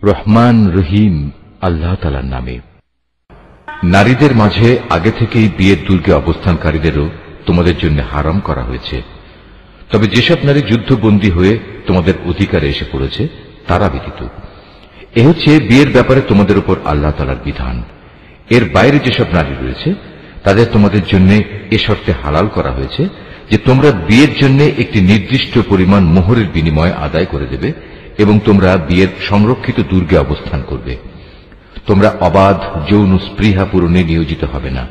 রহমান রহিম আল্লাহ তাআলার নামে। নারীদের মাঝে আগে থেকেই বিয়ের দুর্গে অবস্থানকারীদেরও তোমাদের জন্য হারাম করা হয়েছে, তবে যেসব নারী যুদ্ধবন্দী হয়ে তোমাদের অধিকারে এসে পড়েছে তারা ব্যতীত। এ হচ্ছে বিয়ের ব্যাপারে তোমাদের উপর আল্লাহ তাআলার বিধান। এর বাইরে যেসব নারী রয়েছে তাদের তোমাদের জন্য এ শর্তে হালাল করা হয়েছে যে তোমরা বিয়ের জন্য একটি নির্দিষ্ট পরিমাণ মোহরের বিনিময়ে আদায় করে দেবে এবং তোমরা বিয়ের সংরক্ষিত দুর্গে অবস্থান করবে। তোমরা অবাধ যৌন স্পৃহা পূরণে নিয়োজিত হবে না।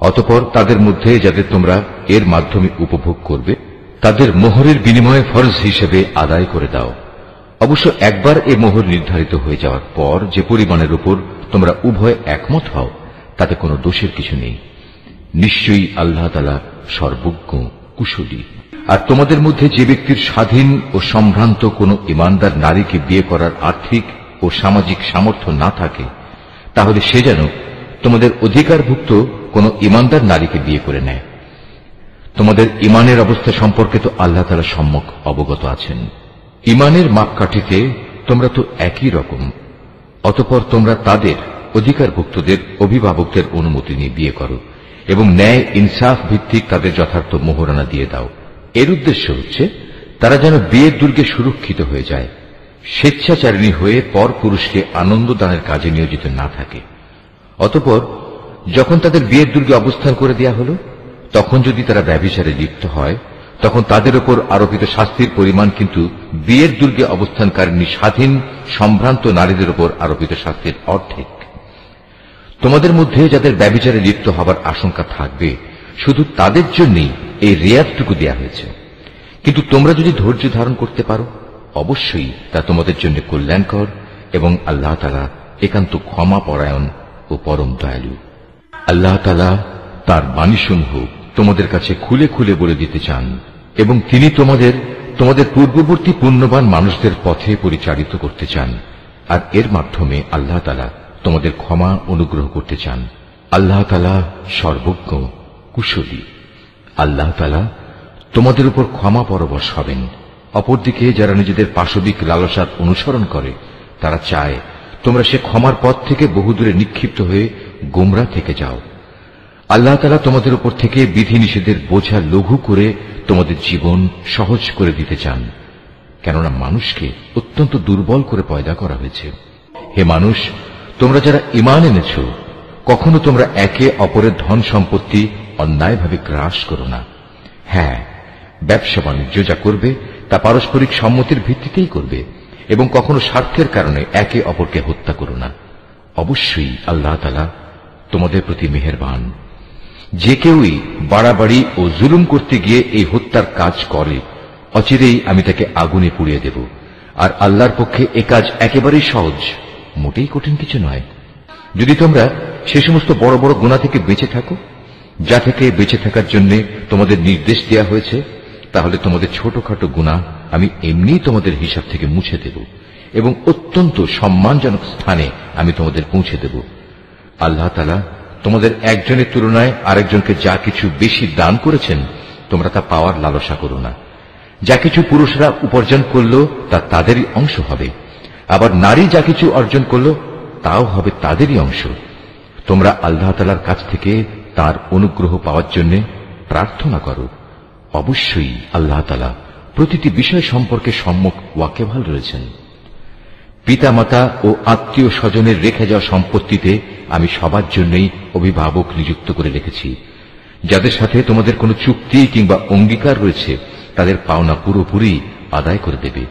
অতঃপর তাদের মধ্যে যাদের তোমরা এর মাধ্যমে উপভোগ করবে তাদের মোহরের বিনিময়ে ফরজ হিসেবে আদায় করে দাও। অবশ্য একবার এ মোহর নির্ধারিত হয়ে যাওয়ার পর যে পরিমাণের উপর তোমরা উভয় একমত হও তাতে কোনো দোষের কিছু নেই। নিশ্চয়ই আল্লাহ তাআলা সর্বজ্ঞ কুশলী। আর তোমাদের মধ্যে যে ব্যক্তির স্বাধীন ও সম্ভ্রান্ত কোনো ঈমানদার নারীকে বিয়ে করার আর্থিক ও সামাজিক সামর্থ্য না থাকে তাহলে সে যেন তোমাদের অধিকারভুক্ত কোনো ঈমানদার নারীকে বিয়ে করে নেয়। তোমাদের ঈমানের অবস্থা সম্পর্কে তো আল্লাহ তাআলা সম্যক অবগত আছেন। ঈমানের মাপকাঠিতে তোমরা তো একই রকম। অতঃপর তোমরা তাদের অধিকারভুক্তদের অভিভাবকদের অনুমতি নিয়ে বিয়ে করো এবং ন্যায় ইনসাফ ভিত্তিক তাদের যথার্থ মোহরানা দিয়ে দাও। এর উদ্দেশ্য হচ্ছে তারা যেন বিয়ের দুর্গে সুরক্ষিত হয়ে যায়, স্বেচ্ছাচারিণী হয়ে পর পুরুষকে আনন্দ দানের কাজে নিয়োজিত না থাকে। অতঃপর যখন তাদের বিয়ের দুর্গে অবস্থান করে দেয়া হল তখন যদি তারা ব্যভিচারে লিপ্ত হয় তখন তাদের উপর আরোপিত শাস্তির পরিমাণ কিন্তু বিয়ের দুর্গে অবস্থানকারিণী স্বাধীন সম্ভ্রান্ত নারীদের উপর আরোপিত শাস্তির অর্ধেক। তোমাদের মধ্যে যাদের ব্যভিচারে লিপ্ত হবার আশঙ্কা থাকবে শুধু তাদের জন্যই এই রেয়াতটুকু দেয়া হয়েছে। কিন্তু তোমরা যদি ধৈর্য ধারণ করতে পারো অবশ্যই তা তোমাদের জন্য কল্যাণকর এবং আল্লাহ তাআলা একান্ত ক্ষমা পরায়ণ ও পরম দয়ালু। আল্লাহ তাআলা তার বাণীসমূহ তোমাদের কাছে খুলে খুলে বলে দিতে চান এবং তিনি তোমাদের পূর্ববর্তী পুণ্যবান মানুষদের পথে পরিচালিত করতে চান। আর এর মাধ্যমে আল্লাহ তাআলা তোমাদের ক্ষমা অনুগ্রহ করতে চান। আল্লাহ তাআলা সর্বজ্ঞ কুশলী। আল্লাহ তাআলা তোমাদের উপর ক্ষমা পরবশ হবেন। অপরদিকে যারা নিজেদের পাশবিক লালসার অনুসরণ করে তারা চায় তোমরা সে ক্ষমার পথ থেকে বহুদূরে নিক্ষিপ্ত হয়ে গোমরা থেকে যাও। আল্লাহ তাআলা তোমাদের উপর থেকে বিধিনিষেধের বোঝা লঘু করে তোমাদের জীবন সহজ করে দিতে চান, কেননা মানুষকে অত্যন্ত দুর্বল করে পয়দা করা হয়েছে। হে মানুষ, তোমরা যারা ঈমান এনেছ কখনো তোমরা একে অপরের ধন সম্পত্তি অন্যায়ভাবে গ্রাস করো না। হ্যাঁ, ব্যবসা বাণিজ্য যা করবে তা পারস্পরিক সম্মতির ভিত্তিতেই করবে এবং কখনো স্বার্থের কারণে একে অপরকে হত্যা করো না। অবশ্যই আল্লাহ তাআলা তোমাদের প্রতি মেহেরবান। যে কেউই বাড়াবাড়ি ও জুলুম করতে গিয়ে এই হত্যার কাজ করে অচিরেই আমি তাকে আগুনে পুড়িয়ে দেব। আর আল্লাহর পক্ষে এ কাজ একেবারেই সহজ, মোটেই কঠিন কিছু নয়। যদি তোমরা সে সমস্ত বড় বড় গুনাহ থেকে বেঁচে থাকো যা থেকে বেঁচে থাকার জন্য তোমাদের নির্দেশ দেয়া হয়েছে, তাহলে তোমাদের ছোটখাটো গুনাহ আমি এমনি তোমাদের হিসাব থেকে মুছে দেব এবং অত্যন্ত সম্মানজনক স্থানে আমি তোমাদের পৌঁছে দেব। আল্লাহ তাআলা তোমাদের একজনের তুলনায় আরেকজনকে যা কিছু বেশি দান করেছেন তোমরা তা পাওয়ার লালসা করো না। যা কিছু পুরুষরা উপার্জন করল তা তাদেরই অংশ হবে, আবার নারী যা কিছু অর্জন করল তাও হবে তাদেরই অংশ। তোমরা আল্লাহ তাআলার কাছ থেকে তার অনুগ্রহ পাওয়ার জন্য প্রার্থনা করো। অবশ্যই আল্লাহ তাআলা প্রতিটি বিষয় সম্পর্কে সম্যক ওয়াকিবহাল রয়েছেন। পিতামাতা ও আত্মীয় স্বজনের রেখে যাওয়া সম্পত্তিতে আমি সবার জন্যই অভিভাবক নিযুক্ত করে রেখেছি। যাদের সাথে তোমাদের কোনো চুক্তি কিংবা অঙ্গীকার রয়েছে তাদের পাওনা পুরোপুরি আদায় করে দেবে।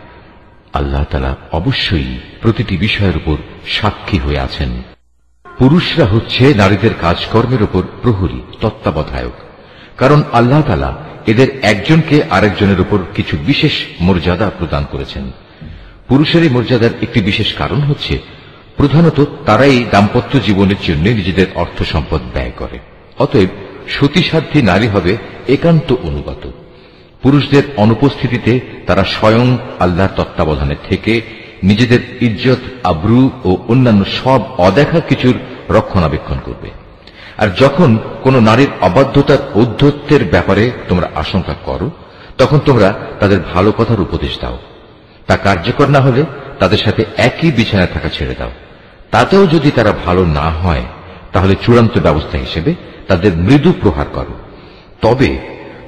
আল্লাহ তাআলা অবশ্যই প্রতিটি বিষয়ের উপর সাক্ষী হয়ে আছেন। পুরুষরা হচ্ছে নারীদের কাজকর্মের উপর প্রহরী, তত্ত্বাবধায়ক, কারণ আল্লাহ তাআলা এদের একজনকে আরেকজনের উপর কিছু বিশেষ মর্যাদা প্রদান করেছেন। পুরুষের এই মর্যাদার একটি বিশেষ কারণ হচ্ছে প্রধানত তারাই দাম্পত্য জীবনের জন্য নিজেদের অর্থ সম্পদ ব্যয় করে। অতএব সতীসাধ্যী নারী হবে একান্ত অনুগত। পুরুষদের অনুপস্থিতিতে তারা স্বয়ং আল্লাহর তত্ত্বাবধানে থেকে নিজেদের ইজ্জত, আব্রু ও অন্যান্য সব অদেখা কিছুর রক্ষণাবেক্ষণ করবে। আর যখন কোন নারীর অবাধ্যতার ঔদ্ধত্যের ব্যাপারে তোমরা আশঙ্কা করো তখন তোমরা তাদের ভালো কথার উপদেশ দাও। তা কার্যকর না হলে তাদের সাথে একই বিছানায় থাকা ছেড়ে দাও। তাতেও যদি তারা ভালো না হয় তাহলে চূড়ান্ত ব্যবস্থা হিসেবে তাদের মৃদু প্রহার করো। তবে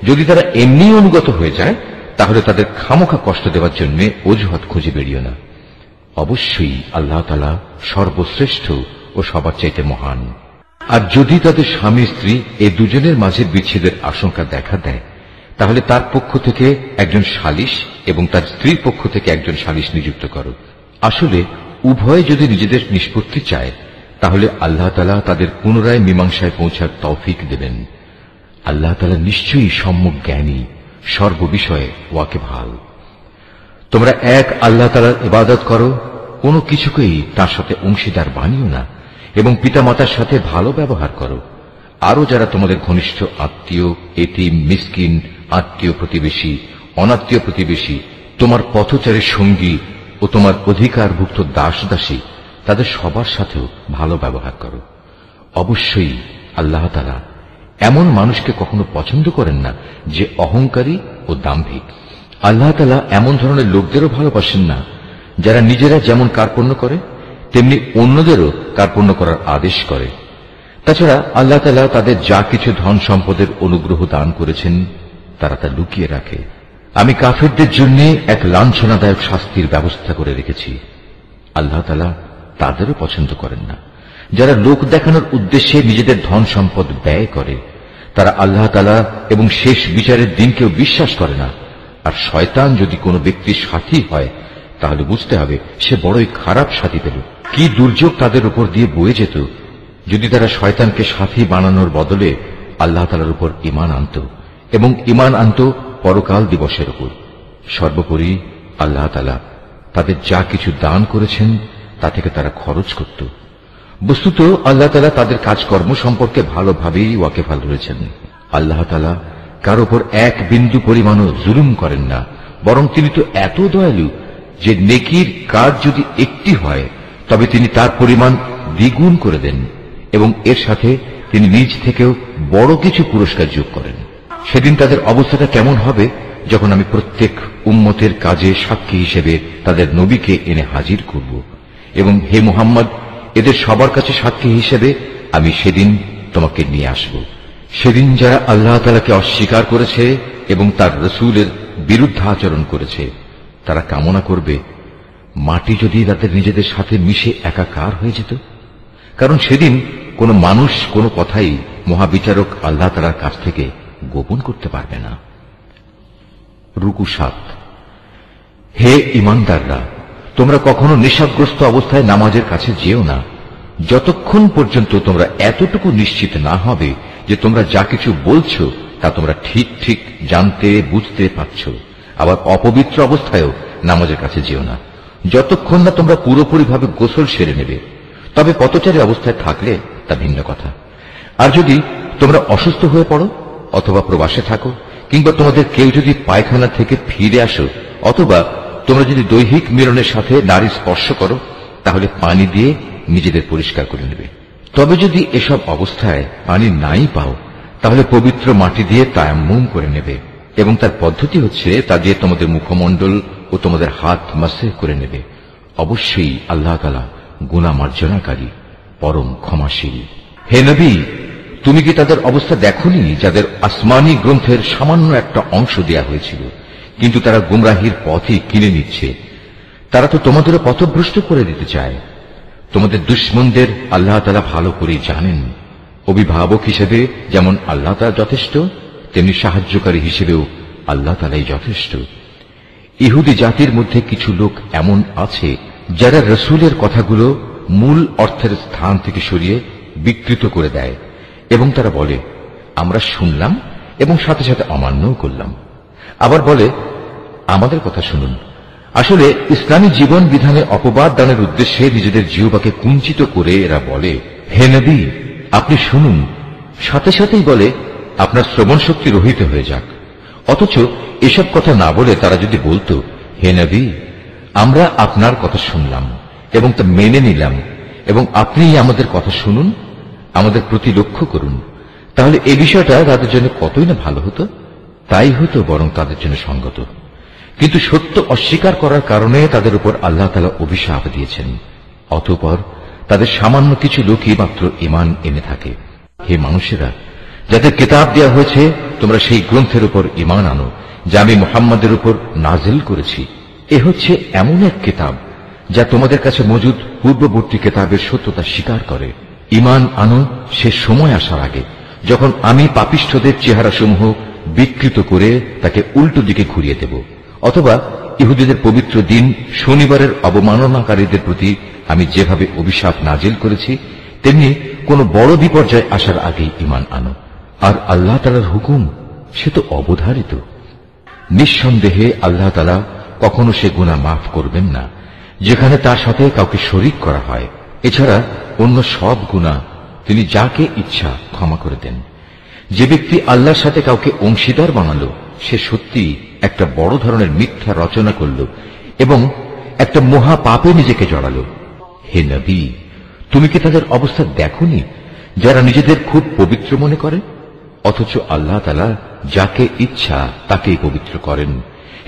যদি তারা এমনি অনুগত হয়ে যায় তাহলে তাদের খামোখা কষ্ট দেওয়ার জন্য অজুহাত খুঁজে বেরিও না। অবশ্যই আল্লাহ তাআলা সর্বশ্রেষ্ঠ ও সবার চাইতে মহান। আর যদি তাদের স্বামী স্ত্রী এই দুজনের মাঝে বিচ্ছেদের আশঙ্কা দেখা দেয় তাহলে তার পক্ষ থেকে একজন সালিশ এবং তার স্ত্রীর পক্ষ থেকে একজন সালিশ নিযুক্ত করো। আসলে উভয়ে যদি নিজেদের নিষ্পত্তি চায় তাহলে আল্লাহ তাআলা তাদের পুনরায় মীমাংসায় পৌঁছার তৌফিক দেবেন। আল্লাহ তাআলা নিশ্চয়ই সম্যক জ্ঞানী, সর্ববিষয়ে ওয়াকিবহাল। তোমরা এক আল্লাহ তাআলার ইবাদত করো, কোনো কিছুকেই তার সাথে অংশীদার বানিও না এবং পিতামাতার সাথে ভালো ব্যবহার করো। আরো যারা তোমাদের ঘনিষ্ঠ আত্মীয়, এতিম, মিসকিন, আত্মীয় প্রতিবেশী, অনাত্মীয় প্রতিবেশী, তোমার পথচারীর সঙ্গী ও তোমার অধিকারভুক্ত দাস দাসী, তাদের সবার সাথেও ভালো ব্যবহার করো। অবশ্যই আল্লাহ তাআলা এমন মানুষকে কখনো পছন্দ করেন না যে অহংকারী ও দাম্ভিক। আল্লাহ তাআলা এমন ধরনের লোকদেরও ভালোবাসেন না যারা নিজেরা যেমন কার্পণ্য করে তেমনি অন্যদেরও কার্পণ্য করার আদেশ করে। তাছাড়া আল্লাহ তাআলা তাদের যা কিছু ধন সম্পদের অনুগ্রহ দান করেছেন তারা তা লুকিয়ে রাখে। আমি কাফেরদের জন্য এক লাঞ্ছনাদায়ক শাস্তির ব্যবস্থা করে রেখেছি। আল্লাহ তাআলা তাদেরও পছন্দ করেন না যারা লোক দেখানোর উদ্দেশ্যে নিজেদের ধন সম্পদ ব্যয় করে। তারা আল্লাহ তাআলা এবং শেষ বিচারের দিনকেও বিশ্বাস করে না। আর শয়তান যদি কোনো ব্যক্তির সাথী হয় তাহলে বুঝতে হবে সে বড়ই খারাপ সাথী পেল। কি দুর্যোগ তাদের উপর দিয়ে বয়ে যেত যদি তারা শয়তানকে সাথী বানানোর বদলে আল্লাহ তাআলার উপর ঈমান আনত এবং ঈমান আনত পরকাল দিবসের উপর। সর্বোপরি আল্লাহ তাআলা তাদের যা কিছু দান করেছেন তা থেকে তারা খরচ করত। বস্তুত আল্লাহ তাআলা তাদের কাজকর্ম সম্পর্কে ভালোভাবেই ওয়াকিবহাল রয়েছেন। আল্লাহ তাআলা কার উপর এক বিন্দু পরিমাণও জুলুম করেন না, বরং তিনি তো এত দয়ালু যে নেকির কাজ যদি একটি হয় তবে তিনি তার পরিমাণ দ্বিগুণ করে দেন এবং এর সাথে তিনি নিজ থেকেও বড় কিছু পুরস্কার যোগ করেন। সেদিন তাদের অবস্থাটা কেমন হবে যখন আমি প্রত্যেক উম্মতের কাজে সাক্ষী হিসেবে তাদের নবীকে এনে হাজির করব এবং হে মুহাম্মদ, এদের সবার কাছে সাক্ষী হিসেবে আমি সেদিন তোমাকে নিয়ে আসব। সেদিন যারা আল্লাহ তাআলাকে অস্বীকার করেছে এবং তার রাসূলের বিরুদ্ধাচরণ করেছে তারা কামনা করবে মাটি যদি তাদের নিজেদের সাথে মিশে একাকার হয়ে যেত। কারণ সেদিন কোনো মানুষ কোনো কথাই মহাবিচারক আল্লাহ তাআলার কাছ থেকে গোপন করতে পারবে না। রুকু 7। হে ঈমানদাররা, তোমরা কখনো নেশাগ্রস্ত অবস্থায় নামাজের কাছে যেও না যতক্ষণ পর্যন্ত তোমরা এতটুকু নিশ্চিত না হবে যে তোমরা যা কিছু বলছো তা তোমরা ঠিক ঠিক জানতে বুঝতে পারছ। আবার অপবিত্র অবস্থায়ও নামাজের কাছে যেও না যতক্ষণ না তোমরা পুরোপুরিভাবে গোসল সেরে নেবে। তবে পথচারী অবস্থায় থাকলে তা ভিন্ন কথা। আর যদি তোমরা অসুস্থ হয়ে পড়ো অথবা প্রবাসে থাকো কিংবা তোমাদের কেউ যদি পায়খানা থেকে ফিরে আসো অথবা তোমরা যদি দৈহিক মিলনের সাথে নারী স্পর্শ করো তাহলে পানি দিয়ে নিজেদের পরিষ্কার করে নেবে। তবে যদি এসব অবস্থায় পানি নাই পাও তাহলে পবিত্র মাটি দিয়ে তায়াম্মুম করে নেবে এবং তার পদ্ধতি হচ্ছে তা দিয়ে তোমাদের মুখমণ্ডল ও তোমাদের হাত মাসে করে নেবে। অবশ্যই আল্লাহ তাআলা গুনাহ মার্জনাকারী, পরম ক্ষমাশীল। হে নবী, তুমি কি তাদের অবস্থা দেখোনি যাদের আসমানি গ্রন্থের সামান্য একটা অংশ দেয়া হয়েছিল কিন্তু তারা গুমরাহির পথই কিনে নিচ্ছে। তারা তো তোমাদেরও পথভ্রষ্ট করে দিতে চায়। তোমাদের দুশমনদের আল্লাহ তাআলা ভালো করে জানেন। অভিভাবক হিসেবে যেমন আল্লাহ তাআলা যথেষ্ট তেমনি সাহায্যকারী হিসেবেও আল্লাহ তাআলাই যথেষ্ট। ইহুদি জাতির মধ্যে কিছু লোক এমন আছে যারা রাসূলের কথাগুলো মূল অর্থের স্থান থেকে সরিয়ে বিকৃত করে দেয় এবং তারা বলে আমরা শুনলাম এবং সাথে সাথে অমান্যও করলাম। আবার বলে আমাদের কথা শুনুন। আসলে ইসলামী জীবন বিধানে অপবাদ দানের উদ্দেশ্যে নিজেদের জিহ্বাকে কুঞ্চিত করে এরা বলে হে নবী আপনি শুনুন, সাথে সাথেই বলে আপনার শ্রবণ শক্তি রহিত হয়ে যাক। অথচ এসব কথা না বলে তারা যদি বলতো হে নবী আমরা আপনার কথা শুনলাম এবং তা মেনে নিলাম এবং আপনি আমাদের কথা শুনুন, আমাদের প্রতি লক্ষ্য করুন, তাহলে এই বিষয়টা তাদের জন্য কতই না ভালো হতো। তাই হতো বরং তাদের জন্য সঙ্গত। কিন্তু সত্য অস্বীকার করার কারণে তাদের উপর আল্লাহ তাআলা অভিশাপ দিয়েছেন। অতঃপর তাদের সামান্য কিছু লোকই মাত্র ঈমান এনে থাকে। হে মানুষেরা, যাদের কিতাব দেওয়া হয়েছে, তোমরা সেই গ্রন্থের উপর ঈমান আনো যা আমি মুহাম্মাদের উপর নাজিল করেছি। এ হচ্ছে এমন এক কিতাব যা তোমাদের কাছে মজুদ পূর্ববর্তী কিতাবের সত্যতা স্বীকার করে। ঈমান আনো সে সময় আসার আগে, যখন আমি পাপিষ্ঠদের চেহারাসমূহ বিকৃত করে তাকে উল্টো দিকে ঘুরিয়ে দেব, অথবা ইহুদীদের পবিত্র দিন শনিবারের অবমাননাকারীদের প্রতি আমি যেভাবে অভিশাপ নাজিল করেছি, তেমনি কোন বড় বিপর্যয় আসার আগেই ঈমান আনো। আর আল্লাহ তাআলার হুকুম সে তো অবধারিত। নিঃসন্দেহে আল্লাহ তাআলা কখনো সে গুনাহ মাফ করবেন না যেখানে তার সাথে কাউকে শরীক করা হয়। এছাড়া অন্য সব গুনাহ তিনি যাকে ইচ্ছা ক্ষমা করে দেন। যে ব্যক্তি আল্লাহর সাথে কাউকে অংশীদার বানালো, সে সত্যি একটা বড় ধরনের মিথ্যা রচনা করল এবং একটা মহা পাপে নিজেকে জড়ালো। হে নবী, তুমি কি তাদের অবস্থা দেখোনি যারা নিজেদের খুব পবিত্র মনে করে, অথচ আল্লাহ তাআলা যাকে ইচ্ছা তাকেই পবিত্র করেন,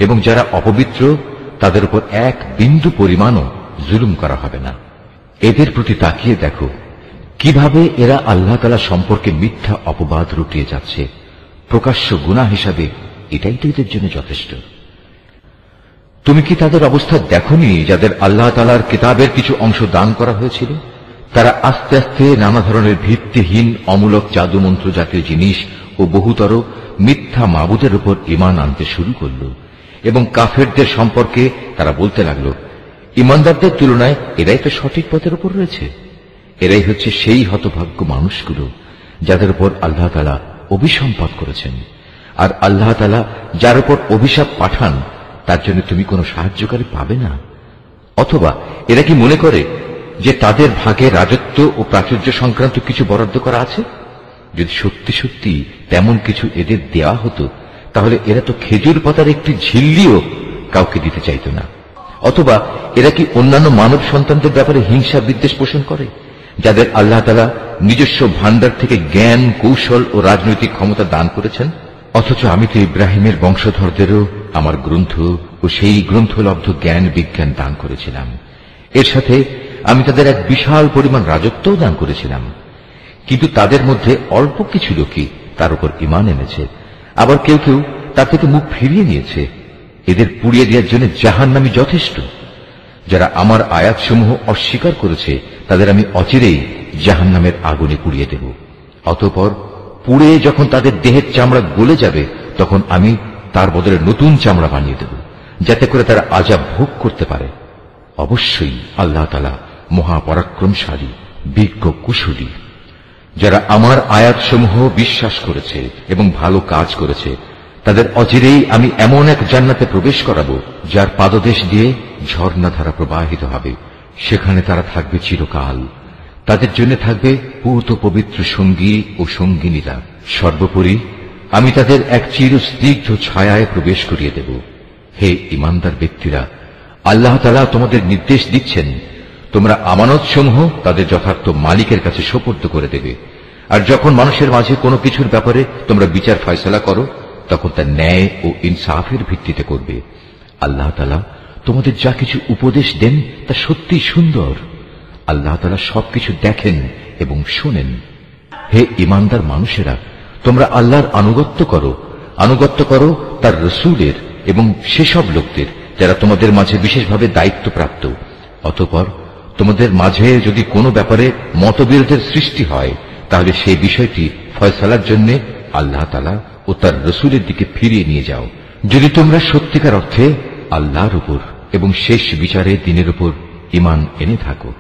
এবং যারা অপবিত্র তাদের উপর এক বিন্দু পরিমাণও জুলুম করা হবে না। এদের প্রতি তাকিয়ে দেখো কিভাবে এরা আল্লাহ তাআলা সম্পর্কে মিথ্যা অপবাদ রটিয়ে যাচ্ছে। প্রকাশ্য গুনাহ হিসাবে এটাই তো এদের জন্য যথেষ্ট। তুমি কি তাদের অবস্থা দেখোনি যাদের আল্লাহ তাআলার কিতাবের কিছু অংশ দান করা হয়েছিল? তারা আস্তে আস্তে নানা ধরনের ভিত্তিহীন অমূলক জাদুমন্ত্র জাতীয় জিনিস ও বহুতর মিথ্যা মাবুদের উপর ঈমান আনতে শুরু করল, এবং কাফেরদের সম্পর্কে তারা বলতে লাগল, ঈমানদারদের তুলনায় এরাই তো সঠিক পথের উপর রয়েছে। এরাই হচ্ছে সেই হতভাগ্য মানুষগুলো যাদের উপর আল্লাহ তাআলা অভিসম্পাত করেছেন। আর আল্লাহ তাআলা যার উপর অভিশাপ পাঠান তার জন্য তুমি কোনো সাহায্যকারী পাবে না। অথবা এরা কি মনে করে যে তাদের ভাগে রাজত্ব ও প্রাচুর্য সংক্রান্ত কিছু বরাদ্দ করা আছে? যদি সত্যি সত্যি তেমন কিছু এদের দেওয়া হতো, তাহলে এরা তো খেজুর পাতার একটি ঝিল্লিও কাউকে দিতে চাইত না। অথবা এরা কি অন্যান্য মানব সন্তানদের ব্যাপারে হিংসা বিদ্বেষ পোষণ করে, যাদের আল্লাহ তাআলা নিজস্ব ভান্ডার থেকে জ্ঞান, কৌশল ও রাজনৈতিক ক্ষমতা দান করেছেন? অথচ আমি তো ইব্রাহিমের বংশধরদেরও আমার গ্রন্থ ও সেই গ্রন্থলব্ধ জ্ঞান বিজ্ঞান দান করেছিলাম। এর সাথে আমি তাদের এক বিশাল পরিমাণ রাজত্বও দান করেছিলাম। কিন্তু তাদের মধ্যে অল্প কিছু লোকই তার উপর ঈমান এনেছে, আবার কেউ কেউ তার থেকে মুখ ফিরিয়ে নিয়েছে। এদের পুড়িয়ে দেওয়ার জন্য জাহান্নামী যথেষ্ট। যারা আমার আয়াতসমূহ অস্বীকার করেছে তাদের আমি অচিরেই জাহান্নামের আগুনে পুড়িয়ে দেব। অতঃপর পুড়ে যখন তাদের দেহের চামড়া গলে যাবে, তখন আমি তার বদলে নতুন চামড়া বানিয়ে দেব, যাতে করে তারা আযাব ভোগ করতে পারে। অবশ্যই আল্লাহ তাআলা মহাপরাক্রমশালী, বিজ্ঞ, কুশলী। যারা আমার আয়াতসমূহ বিশ্বাস করেছে এবং ভালো কাজ করেছে, তাদের অচিরেই আমি এমন এক জান্নাতে প্রবেশ করাবো যার পাদদেশ দিয়ে ঝর্ণাধারা প্রবাহিত হবে। সেখানে তারা থাকবে চিরকাল। তাদের জন্য থাকবে পূত পবিত্র সঙ্গী ও সঙ্গিনীরা। সর্বোপরি আমি তাদের এক চিরস্নিগ্ধ ছায়ায় প্রবেশ করিয়ে দেব। হে ঈমানদার ব্যক্তিরা, আল্লাহ তাআলা তোমাদের নির্দেশ দিচ্ছেন, তোমরা আমানতসমূহ তাদের যথার্থ মালিকের কাছে সোপর্দ করে দেবে। আর যখন মানুষের মাঝে কোনো কিছুর ব্যাপারে তোমরা বিচার ফয়সালা করো, তখন তা ন্যায় ও ইনসাফের ভিত্তিতে করবে। আল্লাহ তাআলা তোমাদের যা কিছু উপদেশ দেন তা সত্যি সুন্দর। আল্লাহ তাআলা সবকিছু দেখেন এবং শোনেন। হে ঈমানদার মানুষেরা, তোমরা আল্লাহর আনুগত্য করো তার রাসূলের এবং সেসব লোকদের যারা তোমাদের মাঝে বিশেষভাবে দায়িত্বপ্রাপ্ত। অতঃপর তোমাদের মাঝে যদি কোনো ব্যাপারে মতবিরোধের সৃষ্টি হয়, তাহলে সেই বিষয়টি ফয়সালার জন্য আল্লাহ তাআলা ও তার রাসূলের দিকে ফিরিয়ে নিয়ে যাও। যদি তোমরা সত্যিকার অর্থে আল্লাহর উপর এবং শেষ বিচারের দিনের উপর ঈমান এনে থাকো,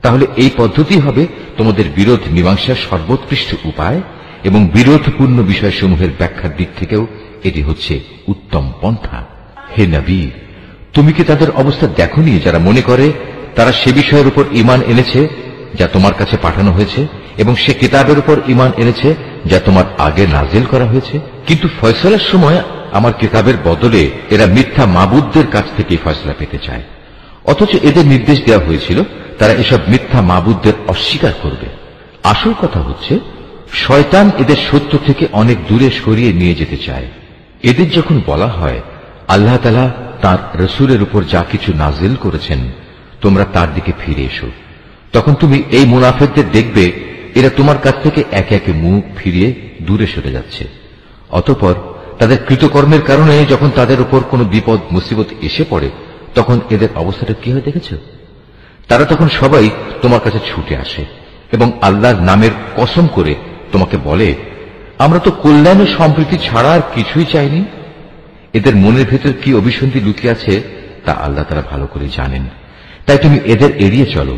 তাহলে এই পদ্ধতি হবে তোমাদের বিরোধ মীমাংসার সর্বোৎকৃষ্ট উপায়, এবং বিরোধপূর্ণ বিষয়সমূহের ব্যাখ্যার দিক থেকেও এটি হচ্ছে উত্তম পন্থা। হে নবী, তুমি কি তাদের অবস্থা দেখোনি যারা মনে করে তারা সে বিষয়ের উপর ঈমান এনেছে যা তোমার কাছে পাঠানো হয়েছে, এবং সে কিতাবের উপর ঈমান এনেছে যা তোমার আগে নাজিল করা হয়েছে, কিন্তু ফয়সালার সময় আমার কিতাবের বদলে এরা মিথ্যা মাবুদদের কাছ থেকে ফয়সালা পেতে চায়। অথচ এদের নির্দেশ দেওয়া হয়েছিল তারা এসব মিথ্যা মাবুদদের অস্বীকার করবে। আসল কথা হচ্ছে শয়তান এদের সত্য থেকে অনেক দূরে সরিয়ে নিয়ে যেতে চায়। এদের যখন বলা হয় আল্লাহ তাআলা তাঁর রসুলের উপর যা কিছু নাজিল করেছেন তোমরা তার দিকে ফিরে এসো। তখন তুমি এই মুনাফিকদের দেখবে এরা তোমার কাছ থেকে একে একে মুখ ফিরিয়ে দূরে সরে যাচ্ছে। অতঃপর তাদের কৃতকর্মের কারণে যখন তাদের উপর কোনো বিপদ মুসিবত এসে পড়ে তখন এদের অবস্থাটা কি হয় দেখেছ? তারা তখন সবাই তোমার কাছে ছুটে আসে এবং আল্লাহর নামের কসম করে তোমাকে বলে, আমরা তো কল্যাণ ও সম্প্রীতি ছাড়া আর কিছুই চাইনি। এদের মনের ভেতর কি অভিসন্ধি লুকিয়ে আছে তা আল্লাহ তাআলা ভালো করে জানেন। তাই তুমি এদের এড়িয়ে চলো।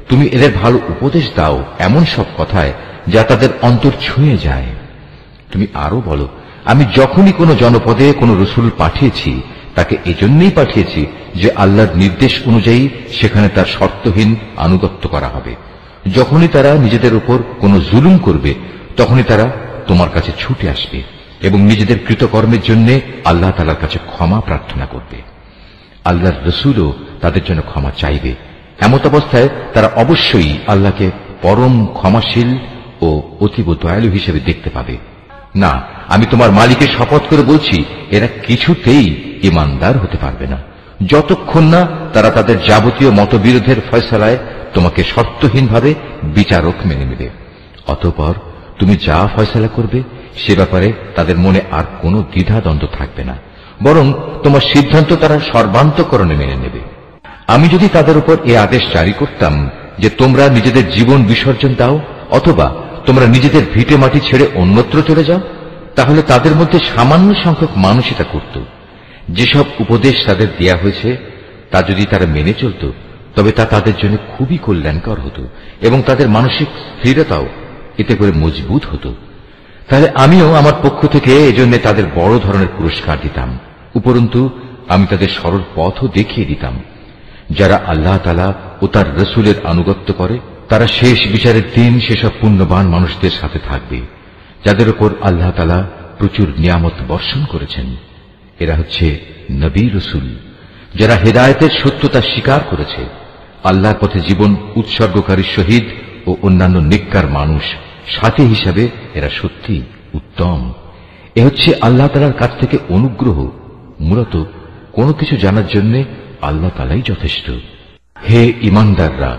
তুমি এদের ভালো উপদেশ দাও এমন সব কথায় যা তাদের অন্তর ছুঁয়ে যায়। তুমি আরো বলো, আমি যখনই কোনো জনপদে কোনো রসুল পাঠিয়েছি তাকে এজন্যই পাঠিয়েছি যে আল্লাহর নির্দেশ অনুযায়ী সেখানে তার শর্তহীন আনুগত্য করা হবে। যখনই তারা নিজেদের উপর কোনো জুলুম করবে তখনই তারা তোমার কাছে ছুটে আসবে এবং নিজেদের কৃতকর্মের জন্য আল্লাহ তাআলার কাছে ক্ষমা প্রার্থনা করবে। আল্লাহর রসুলও তাদের জন্য ক্ষমা চাইবে। এমত অবস্থায় তারা অবশ্যই আল্লাহকে পরম ক্ষমাশীল ও অতীব দয়ালু হিসেবে দেখতে পাবে। না, আমি তোমার মালিকের শপথ করে বলছি, এরা কিছুতেই ঈমানদার হতে পারবে না যতক্ষণ না তারা তাদের যাবতীয় মতবিরোধের ফয়সালায় তোমাকে শর্তহীনভাবে বিচারক মেনে নেবে। অতঃপর তুমি যা ফয়সালা করবে সে ব্যাপারে তাদের মনে আর কোনো দ্বিধাদ্বন্দ্ব থাকবে না, বরং তোমার সিদ্ধান্ত তারা সর্বান্তঃকরণে মেনে নেবে। আমি যদি তাদের উপর এ আদেশ জারি করতাম যে তোমরা নিজেদের জীবন বিসর্জন দাও অথবা তোমরা নিজেদের ভিটে মাটি ছেড়ে অন্যত্র চলে যাও, তাহলে তাদের মধ্যে সামান্য সংখ্যক মানুষ এটা করত। যেসব উপদেশ তাদের দেয়া হয়েছে তা যদি তারা মেনে চলত তবে তা তাদের জন্য খুবই কল্যাণকর হতো এবং তাদের মানসিক স্থিরতাও এতে করে মজবুত হতো। তাহলে আমিও আমার পক্ষ থেকে এজন্য তাদের বড় ধরনের পুরস্কার দিতাম। উপরন্তু আমি তাদের সরল পথও দেখিয়ে দিতাম। যারা আল্লাহ তাআলা ও তার রসুলের আনুগত্য করে তারা শেষ বিচারের দিন সেসব পুণ্যবান মানুষদের সাথে থাকবে যাদের উপর আল্লাহ তাআলা প্রচুর নিয়ামত বর্ষণ করেছেন। এরা হচ্ছে নবী রসুল যারা হেদায়েতের সত্যতা স্বীকার করেছে, আল্লাহর পথে জীবন উৎসর্গকারী শহীদ ও অন্যান্য নেককার মানুষ সাথী হিসাবে এরা সত্যি উত্তম। এ হচ্ছে আল্লাহ তাআলার কাছ থেকে অনুগ্রহ। মূলত কোনো কিছু জানার জন্য আল্লাহ তাআলাই যথেষ্ট। হে ঈমানদাররা,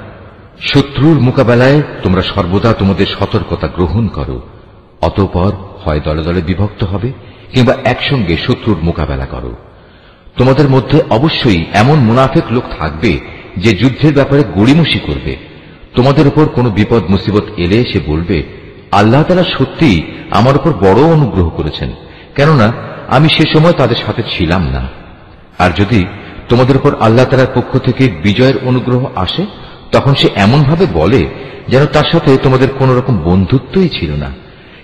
শত্রুর মোকাবেলায় তোমরা সর্বদা তোমাদের সতর্কতা গ্রহণ করো। অতঃপর হয় দলে দলে বিভক্ত হবে কিংবা একসঙ্গে শত্রুর মোকাবেলা করো। তোমাদের মধ্যে অবশ্যই এমন মুনাফিক লোক থাকবে যে যুদ্ধের ব্যাপারে গড়িমসি করবে। তোমাদের উপর কোনো বিপদ মুসিবত এলে সে বলবে, আল্লাহ তাআলা সত্যিই আমার উপর বড় অনুগ্রহ করেছেন, কেননা আমি সে সময় তাদের সাথে ছিলাম না। আর যদি তোমাদের উপর আল্লাহ তাআলার পক্ষ থেকে বিজয়ের অনুগ্রহ আসে তখন সে এমন ভাবে বলে যেন তার সাথে তোমাদের কোন রকম বন্ধুত্বই ছিল না।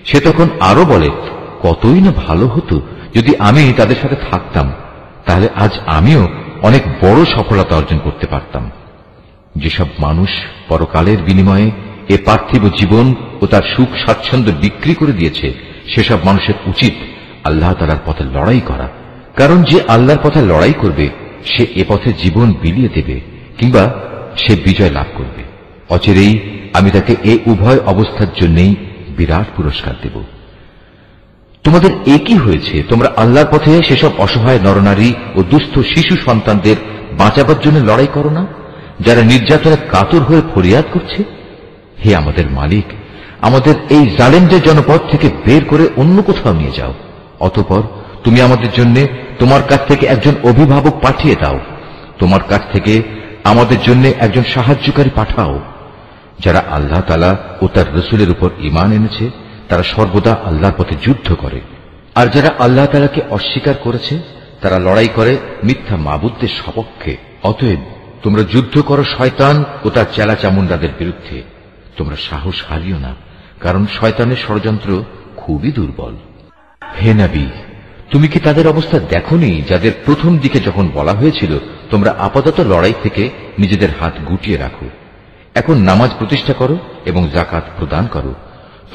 সে তখন আরো বলে, কতই না ভালো হতো যদি আমি তাদের সাথে থাকতাম, তাহলে আজ আমিও অনেক বড় সফলতা অর্জন করতে পারতাম। যেসব মানুষ পরকালের বিনিময়ে এ পার্থিব জীবন ও তার সুখ স্বাচ্ছন্দ্য বিক্রি করে দিয়েছে সেসব মানুষের উচিত আল্লাহ তাআলার পথে লড়াই করা, কারণ যে আল্লাহর পথে লড়াই করবে সে এ পথে জীবন বিলিয়ে দেবে কিংবা সে বিজয় লাভ করবে। অচিরেই আমি তাকে এ উভয় অবস্থার জন্যই বিরাট পুরস্কার দেব। তোমাদের একই হয়েছে, তোমরা আল্লাহর পথে সেসব অসহায় নরনারী ও দুস্থ শিশু সন্তানদের বাঁচাবার জন্য লড়াই করো না যারা নির্যাতনে কাতর হয়ে ফরিয়াদ করছে। হে আমাদের মালিক, আমাদের এই জালেমদের জনপদ থেকে বের করে অন্য কোথাও নিয়ে যাও। অতঃপর তুমি আমাদের জন্য তোমার কাছ থেকে একজন অভিভাবক পাঠিয়ে দাও। তোমার কাছ থেকে আমাদের জন্য একজন সাহায্যকারী পাঠাও। যারা আল্লাহ তাআলা ও তার রসুলের উপর ঈমান এনেছে তারা সর্বদা আল্লাহর পথে যুদ্ধ করে, আর যারা আল্লাহ তাআলাকে অস্বীকার করেছে তারা লড়াই করে মিথ্যা মাবুদদের সপক্ষে। অতএব তোমরা যুদ্ধ করো শয়তান ও তার চেলা চামুন্ডাদের বিরুদ্ধে। তোমরা সাহস হারিও না, কারণ শয়তানের ষড়যন্ত্র খুবই দুর্বল। হে নবী, তুমি কি তাদের অবস্থা দেখোনি যাদের প্রথম দিকে যখন বলা হয়েছিল তোমরা আপাতত লড়াই থেকে নিজেদের হাত গুটিয়ে রাখো, এখন নামাজ প্রতিষ্ঠা করো এবং যাকাত প্রদান করো,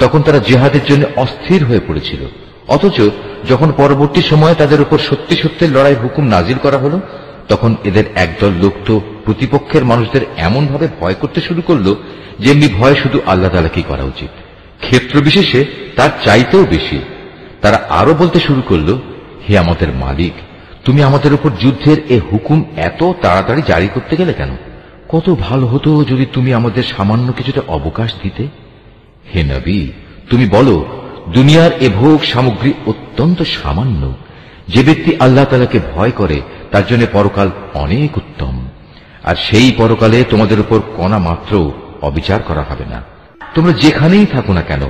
তখন তারা জিহাদের জন্য অস্থির হয়ে পড়েছিল। অথচ যখন পরবর্তী সময়ে তাদের উপর সত্যি সত্যের লড়াইয়ের হুকুম নাজিল করা হলো তখন এদের একদল লোক তো প্রতিপক্ষের মানুষদের এমন ভাবে ভয় করতে শুরু করলো যেমনি ভয় শুধু আল্লাহ তাআলাকেই করা উচিত, ক্ষেত্র বিশেষে তার চাইতেও বেশি। তারা আরো বলতে শুরু করলো, হে আমাদের মালিক, তুমি আমাদের উপর যুদ্ধের এ হুকুম এত তাড়াতাড়ি জারি করতে গেলে কেন? কত ভালো হতো যদি তুমি আমাদের সামান্য কিছুটা অবকাশ দিতে। হে নবী, তুমি বলো, দুনিয়ার এ ভোগ সামগ্রী অত্যন্ত সামান্য। যে ব্যক্তি আল্লাহ তাআলাকে ভয় করে তার জন্য পরকাল অনেক উত্তম, আর সেই পরকালে তোমাদের উপর কণা মাত্র অবিচার করা হবে না। তোমরা যেখানেই থাকো না কেন,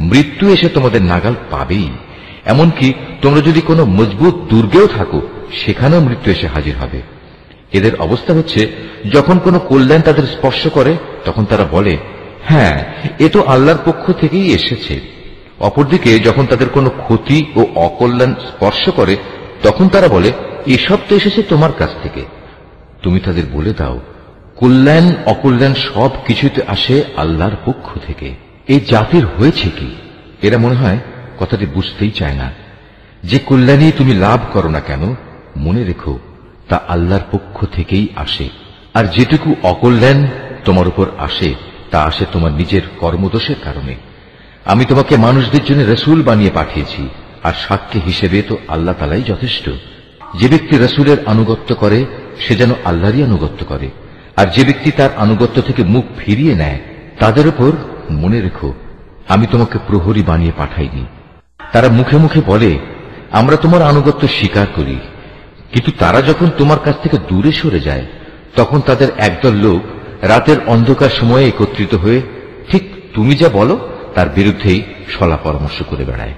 মৃত্যু এসে তোমাদের নাগাল পাবেই। এমনকি তোমরা যদি কোনো মজবুত দুর্গেও থাকো, সেখানেও মৃত্যু এসে হাজির হবে। এদের অবস্থা হচ্ছে, যখন কোনো কল্যাণ তাদের স্পর্শ করে তখন তারা বলে, হ্যাঁ, এ তো আল্লাহর পক্ষ থেকেই এসেছে। অপরদিকে যখন তাদের কোনো ক্ষতি ও অকল্যাণ স্পর্শ করে তখন তারা বলে, এসব তো এসেছে তোমার কাছ থেকে। তুমি তাদের বলে দাও, কল্যাণ অকল্যাণ সব কিছুতে আসে আল্লাহর পক্ষ থেকে। এই জাতির হয়েছে কি? এরা মনে হয় কথাটি বুঝতেই চায় না। যে কল্যাণই তুমি লাভ করো না কেন, মনে রেখো তা আল্লাহর পক্ষ থেকেই আসে। আর যেটুকু অকল্যাণ তোমার উপর আসে তা আসে তোমার নিজের কর্মদোষের কারণে। আমি তোমাকে মানুষদের জন্য রসুল বানিয়ে পাঠিয়েছি, আর সাক্ষী হিসেবে তো আল্লাহ তাআলাই যথেষ্ট। যে ব্যক্তি রসুলের আনুগত্য করে সে যেন আল্লাহরই আনুগত্য করে, আর যে ব্যক্তি তার আনুগত্য থেকে মুখ ফিরিয়ে নেয় তাদের উপর মনে রেখো আমি তোমাকে প্রহরী বানিয়ে পাঠাইনি। তারা মুখে মুখে বলে, আমরা তোমার আনুগত্য স্বীকার করি, কিন্তু তারা যখন তোমার কাছ থেকে দূরে সরে যায় তখন তাদের একদল লোক রাতের অন্ধকার সময়ে একত্রিত হয়ে ঠিক তুমি যা বলো তার বিরুদ্ধেই সলা পরামর্শ করে বেড়ায়।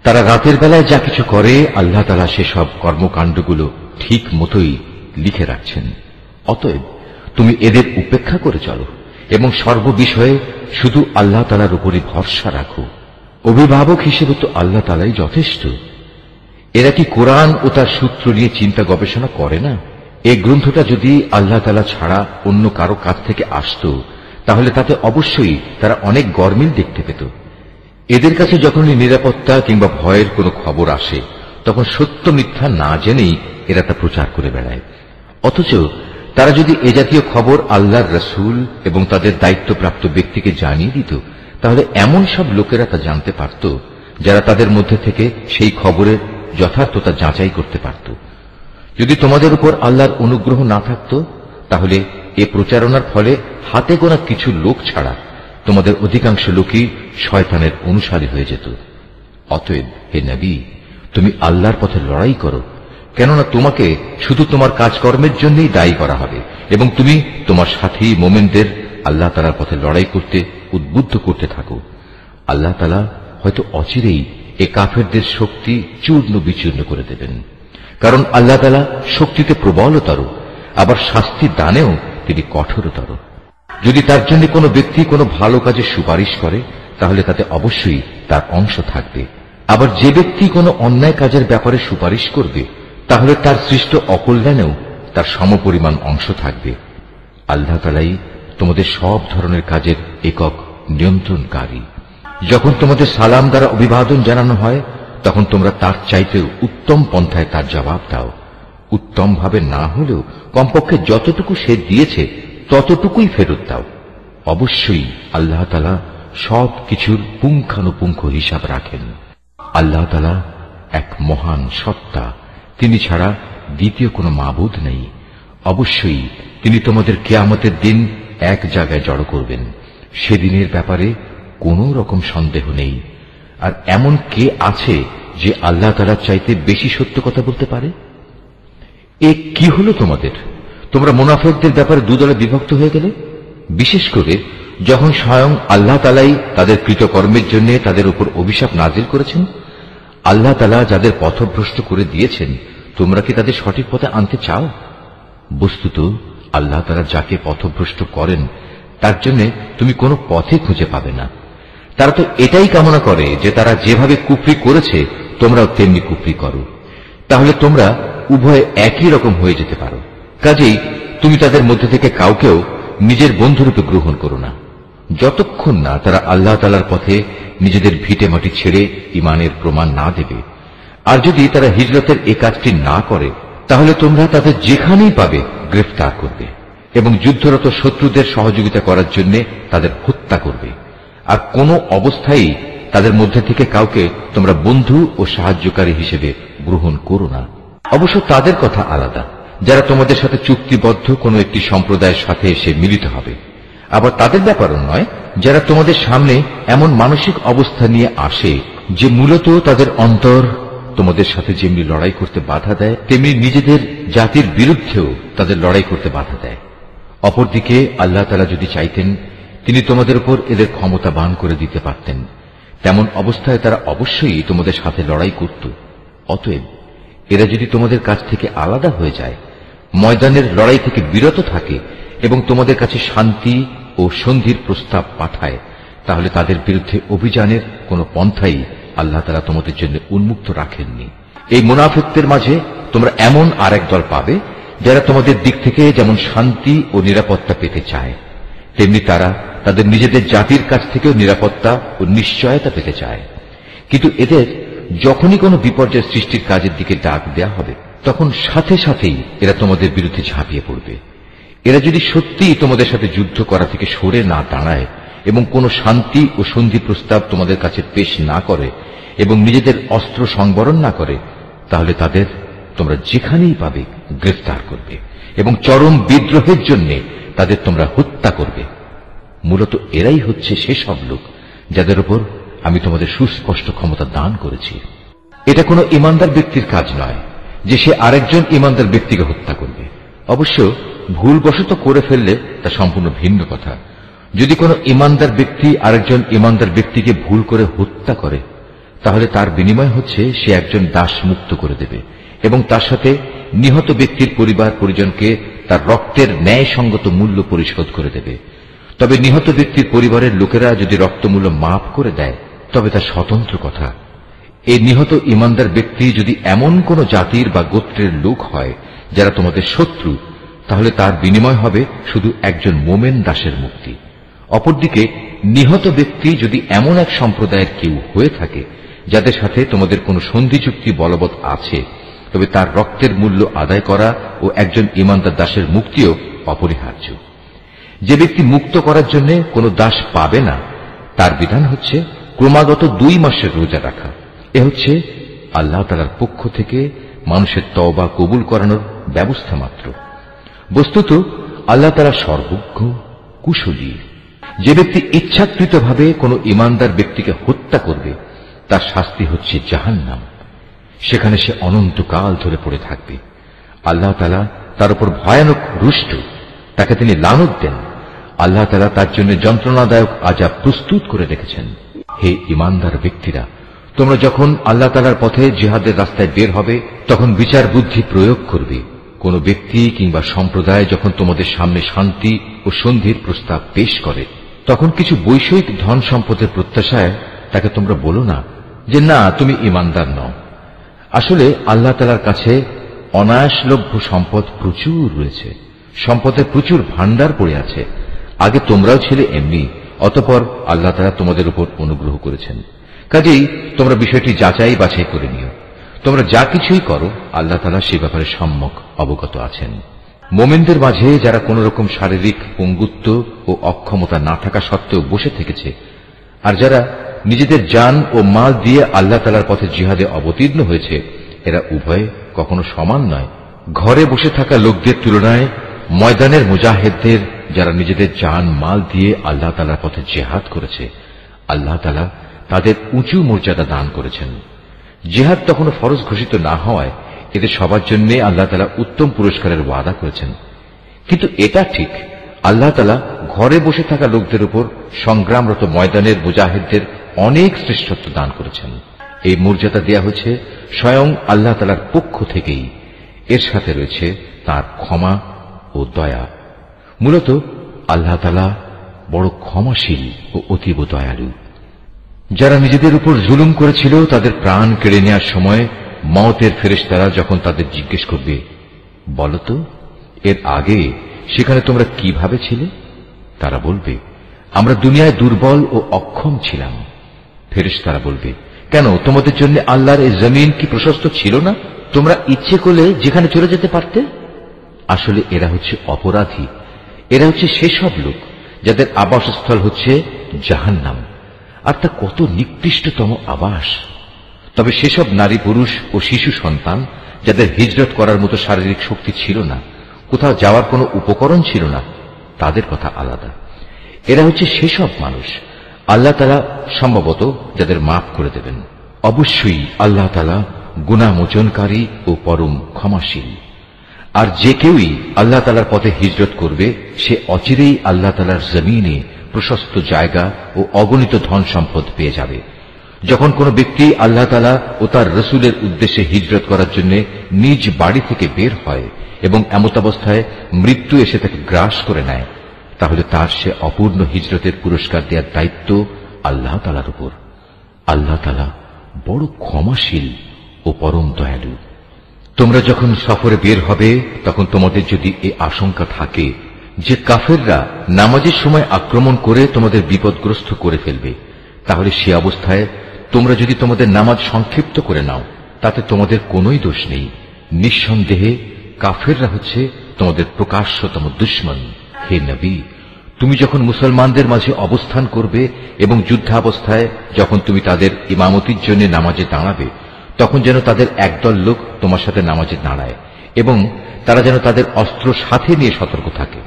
তারা রাতের বেলায় যা কিছু করে আল্লাহ তাআলা সেসব কর্মকাণ্ডগুলো ঠিক মতোই লিখে রাখছেন। অতএব তুমি এদের উপেক্ষা করে চলো এবং সর্ববিষয়ে শুধু আল্লাহ তাআলার উপরই ভরসা রাখো। অভিভাবক হিসেবে তো আল্লাহ তাআলাই যথেষ্ট। এরা কি কোরআন ও তার সূত্র নিয়ে চিন্তা গবেষণা করে না? এই গ্রন্থটা যদি আল্লাহ তাআলা ছাড়া অন্য কারো কাছ থেকে আসত তাহলে তাতে অবশ্যই তারা অনেক গরমিল দেখতে পেত। এদের কাছে যখনই নিরাপত্তা কিংবা ভয়ের কোনো খবর আসে তখন সত্য মিথ্যা না জেনেই এরা তা প্রচার করে বেড়ায়। অথচ তারা যদি এ জাতীয় খবর আল্লাহর রসুল এবং তাদের দায়িত্বপ্রাপ্ত ব্যক্তিকে জানিয়ে দিত তাহলে এমন সব লোকেরা তা জানতে পারত যারা তাদের মধ্যে থেকে সেই খবরের যথার্থতা যাচাই করতে পারত। যদি তোমাদের উপর আল্লাহর অনুগ্রহ না থাকত তাহলে এ প্রচারণার ফলে হাতে গোনা কিছু লোক ছাড়া তোমাদের অধিকাংশ লোকই শয়তানের অনুসারী হয়ে যেত। অতএব হে নবী, তুমি আল্লাহর পথে লড়াই করো, কেননা তোমাকে শুধু তোমার কাজকর্মের জন্যই দায়ী করা হবে এবং তুমি তোমার সাথী মোমেনদের আল্লাহ তাআলার পথে লড়াই করতে উদ্বুদ্ধ করতে থাকো। আল্লাহ তাআলা হয়তো অচিরেই এ কাফেরদের শক্তি চূর্ণ বিচূর্ণ করে দেবেন, কারণ আল্লাহ তাআলা শক্তিতে প্রবলতর, আবার শাস্তি দানেও তিনি কঠোরতর। যদি তার জন্য কোনো ব্যক্তি কোনো ভালো কাজে সুপারিশ করে তাহলে তাতে অবশ্যই তার অংশ থাকবে, আবার যে ব্যক্তি কোনো অন্যায় কাজের ব্যাপারে সুপারিশ করবে তাহলে তার সৃষ্ট অকল্যাণেও তার সমপরিমাণ অংশ থাকবে। আল্লাহ তাআলাই তোমাদের সব ধরনের কাজের একক নিয়ন্ত্রণকারী। যখন তোমাদের সালাম দ্বারা অভিবাদন জানানো হয় তখন তোমরা তার চাইতেও উত্তম পন্থায় তার জবাব দাও। উত্তম ভাবে না হলেও কমপক্ষে যতটুকু সে দিয়েছে ততটুকুই ফেরত দাও। অবশ্যই আল্লাহ তাআলা সব কিছুর পুঙ্খানুপুঙ্খ হিসাব রাখেন। আল্লাহ তাআলা এক মহান সত্তা, তিনি ছাড়া দ্বিতীয় কোনো মাবুদ নেই। অবশ্যই তিনি তোমাদের কিয়ামতের দিন এক জায়গায় জড়ো করবেন। সেদিনের ব্যাপারে কোনো রকম সন্দেহ নেই। আর এমন কে আছে যে আল্লাহ তাআলার চাইতে বেশি সত্য কথা বলতে পারে? এ কি হলো তোমাদের? তোমরা মুনাফিকদের ব্যাপারে দুদলে বিভক্ত হয়ে গেলে, বিশেষ করে যখন স্বয়ং আল্লাহ তাআলাই তাদের কৃতকর্মের জন্য তাদের উপর অভিশাপ নাজিল করেছেন। আল্লাহ তাআলা যাদের পথভ্রষ্ট করে দিয়েছেন তোমরা কি তাদের সঠিক পথে আনতে চাও? বস্তুত আল্লাহ তাআলা যাকে পথভ্রষ্ট করেন তার জন্য তুমি কোনো পথে খুঁজে পাবে না। তারা তো এটাই কামনা করে যে তারা যেভাবে কুফরি করেছে তোমরাও তেমনি কুফরি করো, তাহলে তোমরা উভয়ে একই রকম হয়ে যেতে পারো। কাজেই তুমি তাদের মধ্যে থেকে কাউকেও নিজের বন্ধুরূপে গ্রহণ করো না, যতক্ষণ না তারা আল্লাহ তাআলার পথে নিজেদের ভিটে মাটি ছেড়ে ঈমানের প্রমাণ না দেবে। আর যদি তারা হিজরতের এ কাজটি না করে তাহলে তোমরা তাদের যেখানেই পাবে গ্রেফতার করবে এবং যুদ্ধরত শত্রুদের সহযোগিতা করার জন্য তাদের হত্যা করবে। আর কোনো অবস্থায় তাদের মধ্যে থেকে কাউকে তোমরা বন্ধু ও সাহায্যকারী হিসেবে গ্রহণ করো না। অবশ্য তাদের কথা আলাদা, যারা তোমাদের সাথে চুক্তিবদ্ধ কোনো একটি সম্প্রদায়ের সাথে এসে মিলিত হবে। আবার তাদের ব্যাপারও নয় যারা তোমাদের সামনে এমন মানসিক অবস্থা নিয়ে আসে যে মূলত তাদের অন্তর তোমাদের সাথে যেমনি লড়াই করতে বাধা দেয়, তেমনি নিজেদের জাতির বিরুদ্ধেও তাদের লড়াই করতে বাধা দেয়। অপরদিকে আল্লাহ তাআলা যদি চাইতেন, তিনি তোমাদের উপর এদের ক্ষমতাবান করে দিতে পারতেন। তেমন অবস্থায় তারা অবশ্যই তোমাদের সাথে লড়াই করত। অতএব এরা যদি তোমাদের কাছ থেকে আলাদা হয়ে যায়, ময়দানের লড়াই থেকে বিরত থাকে এবং তোমাদের কাছে শান্তি ও সন্ধির প্রস্তাব পাঠায়, তাহলে তাদের বিরুদ্ধে অভিযানের কোনো পন্থাই আল্লাহ তাআলা তোমাদের জন্য উন্মুক্ত রাখেননি। এই মুনাফিকদের মাঝে তোমরা এমন আরেক দল পাবে যারা তোমাদের দিক থেকে যেমন শান্তি ও নিরাপত্তা পেতে চায়, তেমনি তারা তাদের নিজেদের জাতির কাছ থেকেও নিরাপত্তা ও নিশ্চয়তা পেতে চায়। কিন্তু এদের যখনই কোনো বিপর্যয় সৃষ্টির কাজের দিকে ডাক দেয়া হবে, তখন সাথে সাথেই এরা তোমাদের বিরুদ্ধে ঝাঁপিয়ে পড়বে। এরা যদি সত্যিই তোমাদের সাথে যুদ্ধ করা থেকে সরে না দাঁড়ায় এবং কোনো শান্তি ও সন্ধি প্রস্তাব তোমাদের কাছে পেশ না করে এবং নিজেদের অস্ত্র সংবরণ না করে, তাহলে তাদের তোমরা যেখানেই পাবে গ্রেফতার করবে এবং চরম বিদ্রোহের জন্য তাদের তোমরা হত্যা করবে। মূলত এরাই হচ্ছে সেসব লোক যাদের উপর আমি তোমাদের সুস্পষ্ট ক্ষমতা দান করেছি। এটা কোনো ইমানদার ব্যক্তির কাজ নয় যে সে আরেকজন ইমানদার ব্যক্তিকে হত্যা করবে। অবশ্য ভুলবশত করে ফেললে তা সম্পূর্ণ ভিন্ন কথা। যদি কোনো ইমানদার ব্যক্তি আরেকজন ইমানদার ব্যক্তিকে ভুল করে হত্যা করে, তাহলে তার বিনিময় হচ্ছে সে একজন দাস মুক্ত করে দেবে এবং তার সাথে নিহত ব্যক্তির পরিবার পরিজনকে তার রক্তের ন্যায়সঙ্গত মূল্য পরিশোধ করে দেবে। তবে নিহত ব্যক্তির পরিবারের লোকেরা যদি রক্তমূল্য মাফ করে দেয়, তবে তা স্বতন্ত্র কথা। এই নিহত ইমানদার ব্যক্তি যদি এমন কোন জাতির বা গোত্রের লোক হয় যারা তোমাদের শত্রু, তাহলে তার বিনিময় হবে শুধু একজন মোমেন দাসের মুক্তি। অপরদিকে নিহত ব্যক্তি যদি এমন এক সম্প্রদায়ের কেউ হয়ে থাকে যাদের সাথে তোমাদের কোনো সন্ধি চুক্তি বলবৎ আছে, তবে তার রক্তের মূল্য আদায় করা ও একজন ইমানদার দাসের মুক্তিও অপরিহার্য। যে ব্যক্তি মুক্ত করার জন্য কোনো দাস পাবে না, তার বিধান হচ্ছে ক্রমাগত 2 মাসের রোজা রাখা। এ হচ্ছে আল্লাহ তাআলার পক্ষ থেকে মানুষের তওবা কবুল করানোর ব্যবস্থা মাত্র। বস্তুত আল্লাহ তাআলা সর্বজ্ঞ, কুশলী। যে ব্যক্তি ইচ্ছাকৃতভাবে কোনো ইমানদার ব্যক্তিকে হত্যা করবে, তার শাস্তি হচ্ছে জাহান্নাম। সেখানে সে অনন্তকাল ধরে পড়ে থাকবে। আল্লাহ তাআলা তার উপর ভয়ানক রুষ্ট, তাকে তিনি লানত দেন। আল্লাহ তাআলা তার জন্য যন্ত্রণাদায়ক আযাব প্রস্তুত করে রেখেছেন। হে ঈমানদার ব্যক্তিরা, তোমরা যখন আল্লাহ তাআলার পথে জিহাদের রাস্তায় বের হবে, তখন বিচার বুদ্ধি প্রয়োগ করবে। কোন ব্যক্তি কিংবা সম্প্রদায় যখন তোমাদের সামনে শান্তি ও সন্ধির প্রস্তাব পেশ করে, তখন কিছু বৈষয়িক ধন সম্পদের প্রত্যাশায় তাকে তোমরা বলো না যে না, তুমি ঈমানদার নও। আসলে আল্লাহ তাআলার কাছে অনায়াসলভ্য সম্পদ প্রচুর রয়েছে, সম্পদের প্রচুর ভান্ডার পড়ে আছে। আগে তোমরাও ছিলে এমনি, অতঃপর আল্লাহ তাআলা তোমাদের উপর অনুগ্রহ করেছেন। কাজেই তোমরা বিষয়টি যাচাই বাছাই করে নিও। তোমরা যা কিছুই করো, আল্লাহ তাআলা সে ব্যাপারে সম্যক অবগত আছেন। মোমেনদের মাঝে যারা কোন রকম শারীরিক পঙ্গুত্ব ও অক্ষমতা না থাকা সত্ত্বেও বসে থেকেছে, আর যারা নিজেদের জান ও মাল দিয়ে আল্লাহ তাআলার পথে জিহাদে অবতীর্ণ হয়েছে, এরা উভয়ে কখনো সমান নয়। ঘরে বসে থাকা লোকদের তুলনায় ময়দানের মুজাহিদদের, যারা নিজেদের জান মাল দিয়ে আল্লাহ তাআলার পথে জিহাদ করেছে, আল্লাহ তাআলা তাদের উঁচু মর্যাদা দান করেছেন। জিহাদ তখনও ফরজ ঘোষিত না হওয়ায় এদের সবার জন্য আল্লাহ তাআলা উত্তম পুরস্কারের ওয়াদা করেছেন। কিন্তু এটা ঠিক, আল্লাহ তাআলা ঘরে বসে থাকা লোকদের উপর সংগ্রামরত ময়দানের মুজাহিদদের অনেক শ্রেষ্ঠত্ব দান করেছেন। এই মর্যাদা দেয়া হয়েছে স্বয়ং আল্লাহ তাআলার পক্ষ থেকেই। এর সাথে রয়েছে তার ক্ষমা ও দয়া। মূলত আল্লাহ তাআলা বড় ক্ষমাশীল ও অতীব দয়ালু। যারা নিজেদের উপর জুলুম করেছিল, তাদের প্রাণ কেড়ে নেওয়ার সময় মওতের ফেরেশতারা যখন তাদের জিজ্ঞেস করবে, বলতো এর আগে সেখানে তোমরা কিভাবে ছিলে? তারা বলবে, আমরা দুনিয়ায় দুর্বল ও অক্ষম ছিলাম। ফেরেশতারা বলবে, কেন তোমাদের জন্য আল্লাহর এই জমিন কি প্রশস্ত ছিল না? তোমরা ইচ্ছে করলে যেখানে চলে যেতে পারতে। আসলে এরা হচ্ছে অপরাধী। এরা হচ্ছে সেসব লোক যাদের আবাসস্থল হচ্ছে জাহান্নাম, আর তা কত নিকৃষ্টতম আবাস। তবে সেসব নারী পুরুষ ও শিশু সন্তান যাদের হিজরত করার মতো শারীরিক শক্তি ছিল না, কোথাও যাওয়ার কোনো উপকরণ ছিল না, তাদের কথা আলাদা। এরা হচ্ছে সেসব মানুষ আল্লাহ তাআলা সম্ভবত যাদের মাফ করে দেবেন। অবশ্যই আল্লাহ তাআলা গুনাহ মোচনকারী ও পরম ক্ষমাশীল। আর যে কেউই আল্লাহ তাআলার পথে হিজরত করবে সে অচিরেই আল্লাহ তাআলার জমিনে প্রশস্ত জায়গা ও অগণিত ধন সম্পদ পেয়ে যাবে। যখন কোনো ব্যক্তি আল্লাহ তাআলা ও তার রসুলের উদ্দেশ্যে হিজরত করার জন্য নিজ বাড়ি থেকে বের হয় এবং এমতাবস্থায় মৃত্যু এসে তাকে গ্রাস করে নেয়, তাহলে তার সে অপূর্ণ হিজরতের পুরস্কার দেওয়ার দায়িত্ব আল্লাহ তাআলার উপর। আল্লাহ তাআলা বড় ক্ষমাশীল ও পরম দয়ালু। তোমরা যখন সফরে বের হবে তখন তোমাদের যদি এই আশঙ্কা থাকে যে কাফেররা নামাজের সময় আক্রমণ করে তোমাদের বিপদগ্রস্ত করে ফেলবে, তাহলে সে অবস্থায় তোমরা যদি তোমাদের নামাজ সংক্ষিপ্ত করে নাও তাতে তোমাদের কোনোই দোষ নেই। নিঃসন্দেহে কাফেররা হচ্ছে তোমাদের প্রকাশ্যতম দুশমন। হে নবী, তুমি যখন মুসলমানদের মাঝে অবস্থান করবে এবং যুদ্ধাবস্থায় যখন তুমি তাদের ইমামতির জন্য নামাজে দাঁড়াবে, তখন যেন তাদের একদল লোক তোমার সাথে নামাজে দাঁড়ায় এবং তারা যেন তাদের অস্ত্র সাথে নিয়ে সতর্ক থাকে।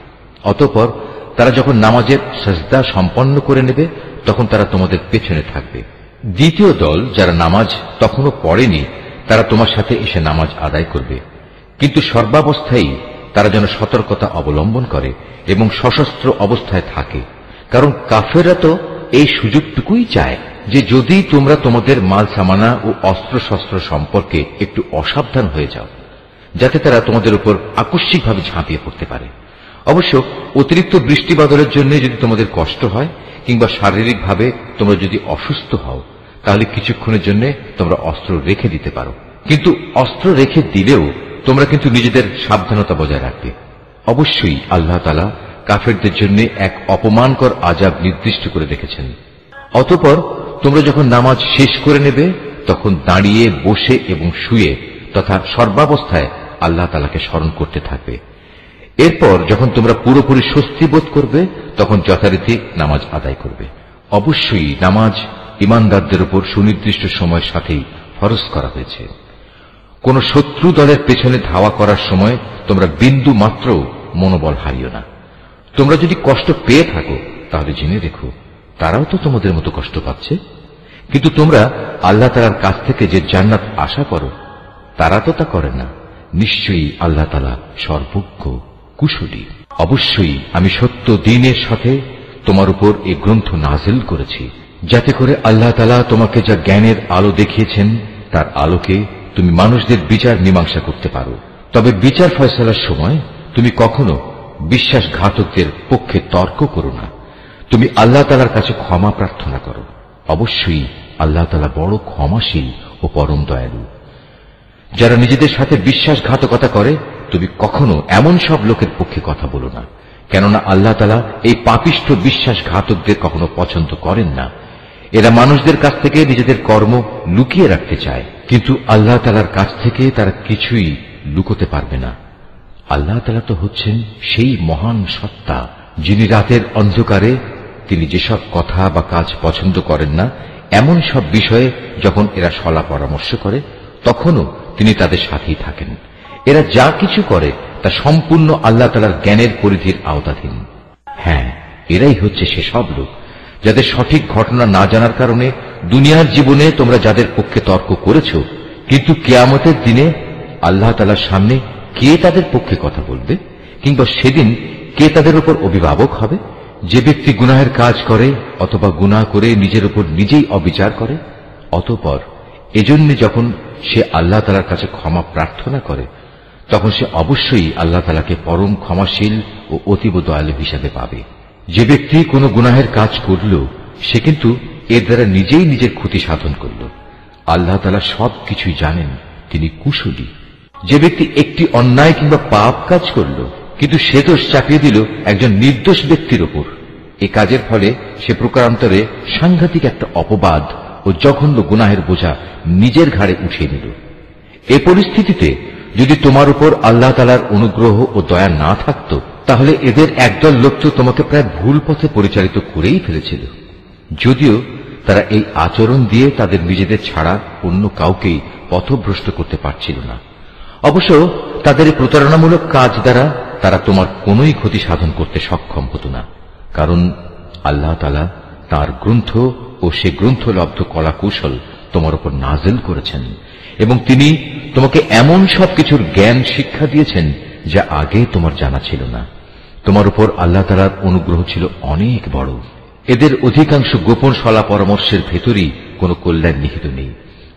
অতঃপর তারা যখন নামাজের সাজদা সম্পন্ন করে নেবে তখন তারা তোমাদের পেছনে থাকবে। দ্বিতীয় দল যারা নামাজ তখনও পড়েনি তারা তোমার সাথে এসে নামাজ আদায় করবে, কিন্তু সর্বাবস্থায় তারা যেন সতর্কতা অবলম্বন করে এবং সশস্ত্র অবস্থায় থাকে। কারণ কাফেররা তো এই সুযোগটুকুই চায় যে যদি তোমরা তোমাদের মাল সামানা ও অস্ত্রশস্ত্র সম্পর্কে একটু অসাবধান হয়ে যাও, যাতে তারা তোমাদের উপর আকস্মিকভাবে ঝাঁপিয়ে পড়তে পারে। অবশ্য অতিরিক্ত বৃষ্টি বাদলের জন্য যদি তোমাদের কষ্ট হয় কিংবা শারীরিকভাবে তোমরা যদি অসুস্থ হও, তাহলে কিছুক্ষণের জন্য তোমরা অস্ত্র রেখে দিতে পারো, কিন্তু অস্ত্র রেখে দিলেও তোমরা কিন্তু নিজেদের সাবধানতা বজায় রাখবে। অবশ্যই আল্লাহ তাআলা কাফেরদের জন্য এক অপমানকর আযাব নির্দিষ্ট করে রেখেছেন। অতঃপর তোমরা যখন নামাজ শেষ করে নেবে তখন দাঁড়িয়ে, বসে এবং শুয়ে তথা সর্বাবস্থায় আল্লাহ তাআলাকে স্মরণ করতে থাকবে। এরপর যখন তোমরা পুরোপুরি স্বস্তি বোধ করবে তখন যথারীতি নামাজ আদায় করবে। অবশ্যই নামাজ ঈমানদারদের উপর সুনির্দিষ্ট সময়ের সাথেই ফরজ করা হয়েছে। কোন শত্রু দলের পেছনে ধাওয়া করার সময় তোমরা বিন্দু মাত্র মনোবল হারিও না। তোমরা যদি কষ্ট পেয়ে থাকো তাহলে জেনে রেখো তারাও তো তোমাদের মতো কষ্ট পাচ্ছে, কিন্তু তোমরা আল্লাহ তাআলার কাছ থেকে যে জান্নাত আশা করো তারা তো তা করে না। নিশ্চয়ই আল্লাহ তাআলা সর্বজ্ঞ, কুশলী। অবশ্যই আমি সত্য দ্বীনের সাথে তোমার উপর এই গ্রন্থ নাজিল করেছি, যাতে করে আল্লাহ তাআলা তোমাকে যা জ্ঞানের আলো দেখিয়েছেন তার আলোকে তুমি মানুষদের বিচার মীমাংসা করতে পারো। তবে বিচার ফয়সালার সময় তুমি কখনো বিশ্বাসঘাতকদের পক্ষে তর্ক করো না। তুমি আল্লাহ তাআলার কাছে ক্ষমা প্রার্থনা করো। অবশ্যই আল্লাহ তাআলা বড় ক্ষমাশীল ও পরম দয়ালু। যারা নিজেদের সাথে বিশ্বাসঘাতকতা করে তুমি কখনো এমন সব লোকের পক্ষে কথা বলো না, কেননা আল্লাহ তাআলা এই পাপিষ্ঠ বিশ্বাসঘাতকদের কখনো পছন্দ করেন না। এরা মানুষদের কাছ থেকে নিজেদের কর্ম লুকিয়ে রাখতে চায়, কিন্তু আল্লাহ তাআলার কাছ থেকে তারা কিছুই লুকোতে পারবে না। আল্লাহ তাআলা তো হচ্ছেন সেই মহান সত্তা যিনি রাতের অন্ধকারে তিনি যেসব কথা বা কাজ পছন্দ করেন না এমন সব বিষয়ে যখন এরা সলা পরামর্শ করে তখনও তিনি তাদের সাথেই থাকেন। এরা যা কিছু করে তা সম্পূর্ণ আল্লাহ তাআলার জ্ঞানের পরিধির আওতাধীন। হ্যাঁ, এরাই হচ্ছে সেসব লোক যাদের সঠিক ঘটনা না জানার কারণে দুনিয়ার জীবনে তোমরা যাদের পক্ষে তর্ক করেছ, কিন্তু কিয়ামতের দিনে আল্লাহ তাআলার সামনে কে তাদের পক্ষে কথা বলবে কিংবা সেদিন কে তাদের উপর অভিভাবক হবে? যে ব্যক্তি গুনাহের কাজ করে অথবা গুনাহ করে নিজের উপর নিজেই অবিচার করে, অতঃপর এজন্য যখন সে আল্লাহ তাআলার কাছে ক্ষমা প্রার্থনা করে তখন সে অবশ্যই আল্লাহ তাআলাকে পরম ক্ষমাশীল ও অতীব দয়ালু হিসাবে পাবে। যে ব্যক্তি কোনো গুনাহের কাজ করল সে কিন্তু এর দ্বারা নিজেই নিজের ক্ষতি সাধন করল। আল্লাহ তাআলা সবকিছুই জানেন, তিনি কুশলী। যে ব্যক্তি একটি অন্যায় কিংবা পাপ কাজ করল কিন্তু সে দোষ চাপিয়ে দিল একজন নির্দোষ ব্যক্তির উপর, এ কাজের ফলে সে প্রকারান্তরে সাংঘাতিক একটা অপবাদ ও জঘন্য গুনাহের বোঝা নিজের ঘাড়ে উঠিয়ে নিল। এ পরিস্থিতিতে যদি তোমার উপর আল্লাহ তাআলার অনুগ্রহ ও দয়া না থাকত তাহলে এদের একদল লোক তো তোমাকে প্রায় ভুল পথে পরিচালিত করেই ফেলেছিল, যদিও তারা এই আচরণ দিয়ে তাদের নিজেদের ছাড়া অন্য কাউকেই পথভ্রষ্ট করতে পারছিল না। অবশ্য তাদের এই প্রতারণামূলক কাজ দ্বারা তারা তোমার কোনোই ক্ষতি সাধন করতে সক্ষম হতো না, কারণ আল্লাহ তাআলা তাঁর গ্রন্থ ও সে গ্রন্থলব্ধ কলাকৌশল তোমার উপর নাযিল করেছেন এবং তিনি তোমাকে এমন সবকিছুর জ্ঞান শিক্ষা দিয়েছেন যা আগে তোমার জানা ছিল না। তোমার উপর আল্লাহ তাআলার অনুগ্রহ ছিল অনেক বড়। এদের অধিকাংশ গোপন সলা পরামর্শের ভেতরই কোনো কল্যাণ নিহিত নেই।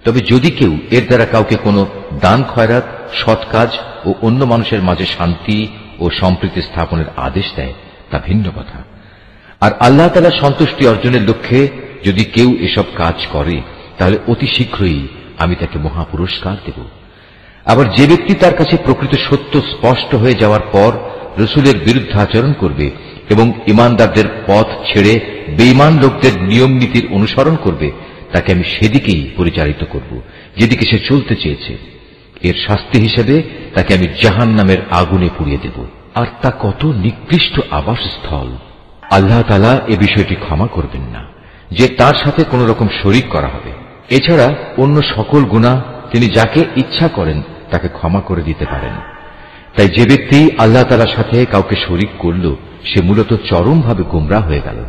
তবে যদি কেউ এর দ্বারা কাউকে কোনো দান খয়রাত, সৎ কাজ ও অন্য মানুষের মাঝে শান্তি ও সম্প্রীতি স্থাপনের আদেশ দেয় তা ভিন্ন কথা। আর আল্লাহ তাআলার সন্তুষ্টি অর্জনের লক্ষ্যে যদি কেউ এসব কাজ করে তাহলে অতি শীঘ্রই আমি তাকে মহাপুরস্কার দেব। আবার যে ব্যক্তি তার কাছে প্রকৃত সত্য স্পষ্ট হয়ে যাওয়ার পর রাসূলের বিরুদ্ধে আচরণ করবে এবং ঈমানদারদের পথ ছেড়ে বেঈমান লোকদের নিয়ম নীতির অনুসরণ করবে, তাকে আমি সেদিকেই পরিচালিত করব যেদিকে সে চলতে চেয়েছে। এর শাস্তি হিসেবে তাকে আমি জাহান্নামের আগুনে পুড়িয়ে দেব, আর তা কত নিকৃষ্ট আবাসস্থল। আল্লাহ তাআলা এ বিষয়টি ক্ষমা করবেন না যে তার সাথে কোন রকম শরীক করা হবে। এছাড়া অন্য সকল গুনাহ তিনি যাকে ইচ্ছা করেন তাকে ক্ষমা করে দিতে পারেন। তাই যে ব্যক্তি আল্লাহ তাআলার সাথে কাউকে শরীক করল সে মূলত চরমভাবে গোমরাহ হয়ে গেল।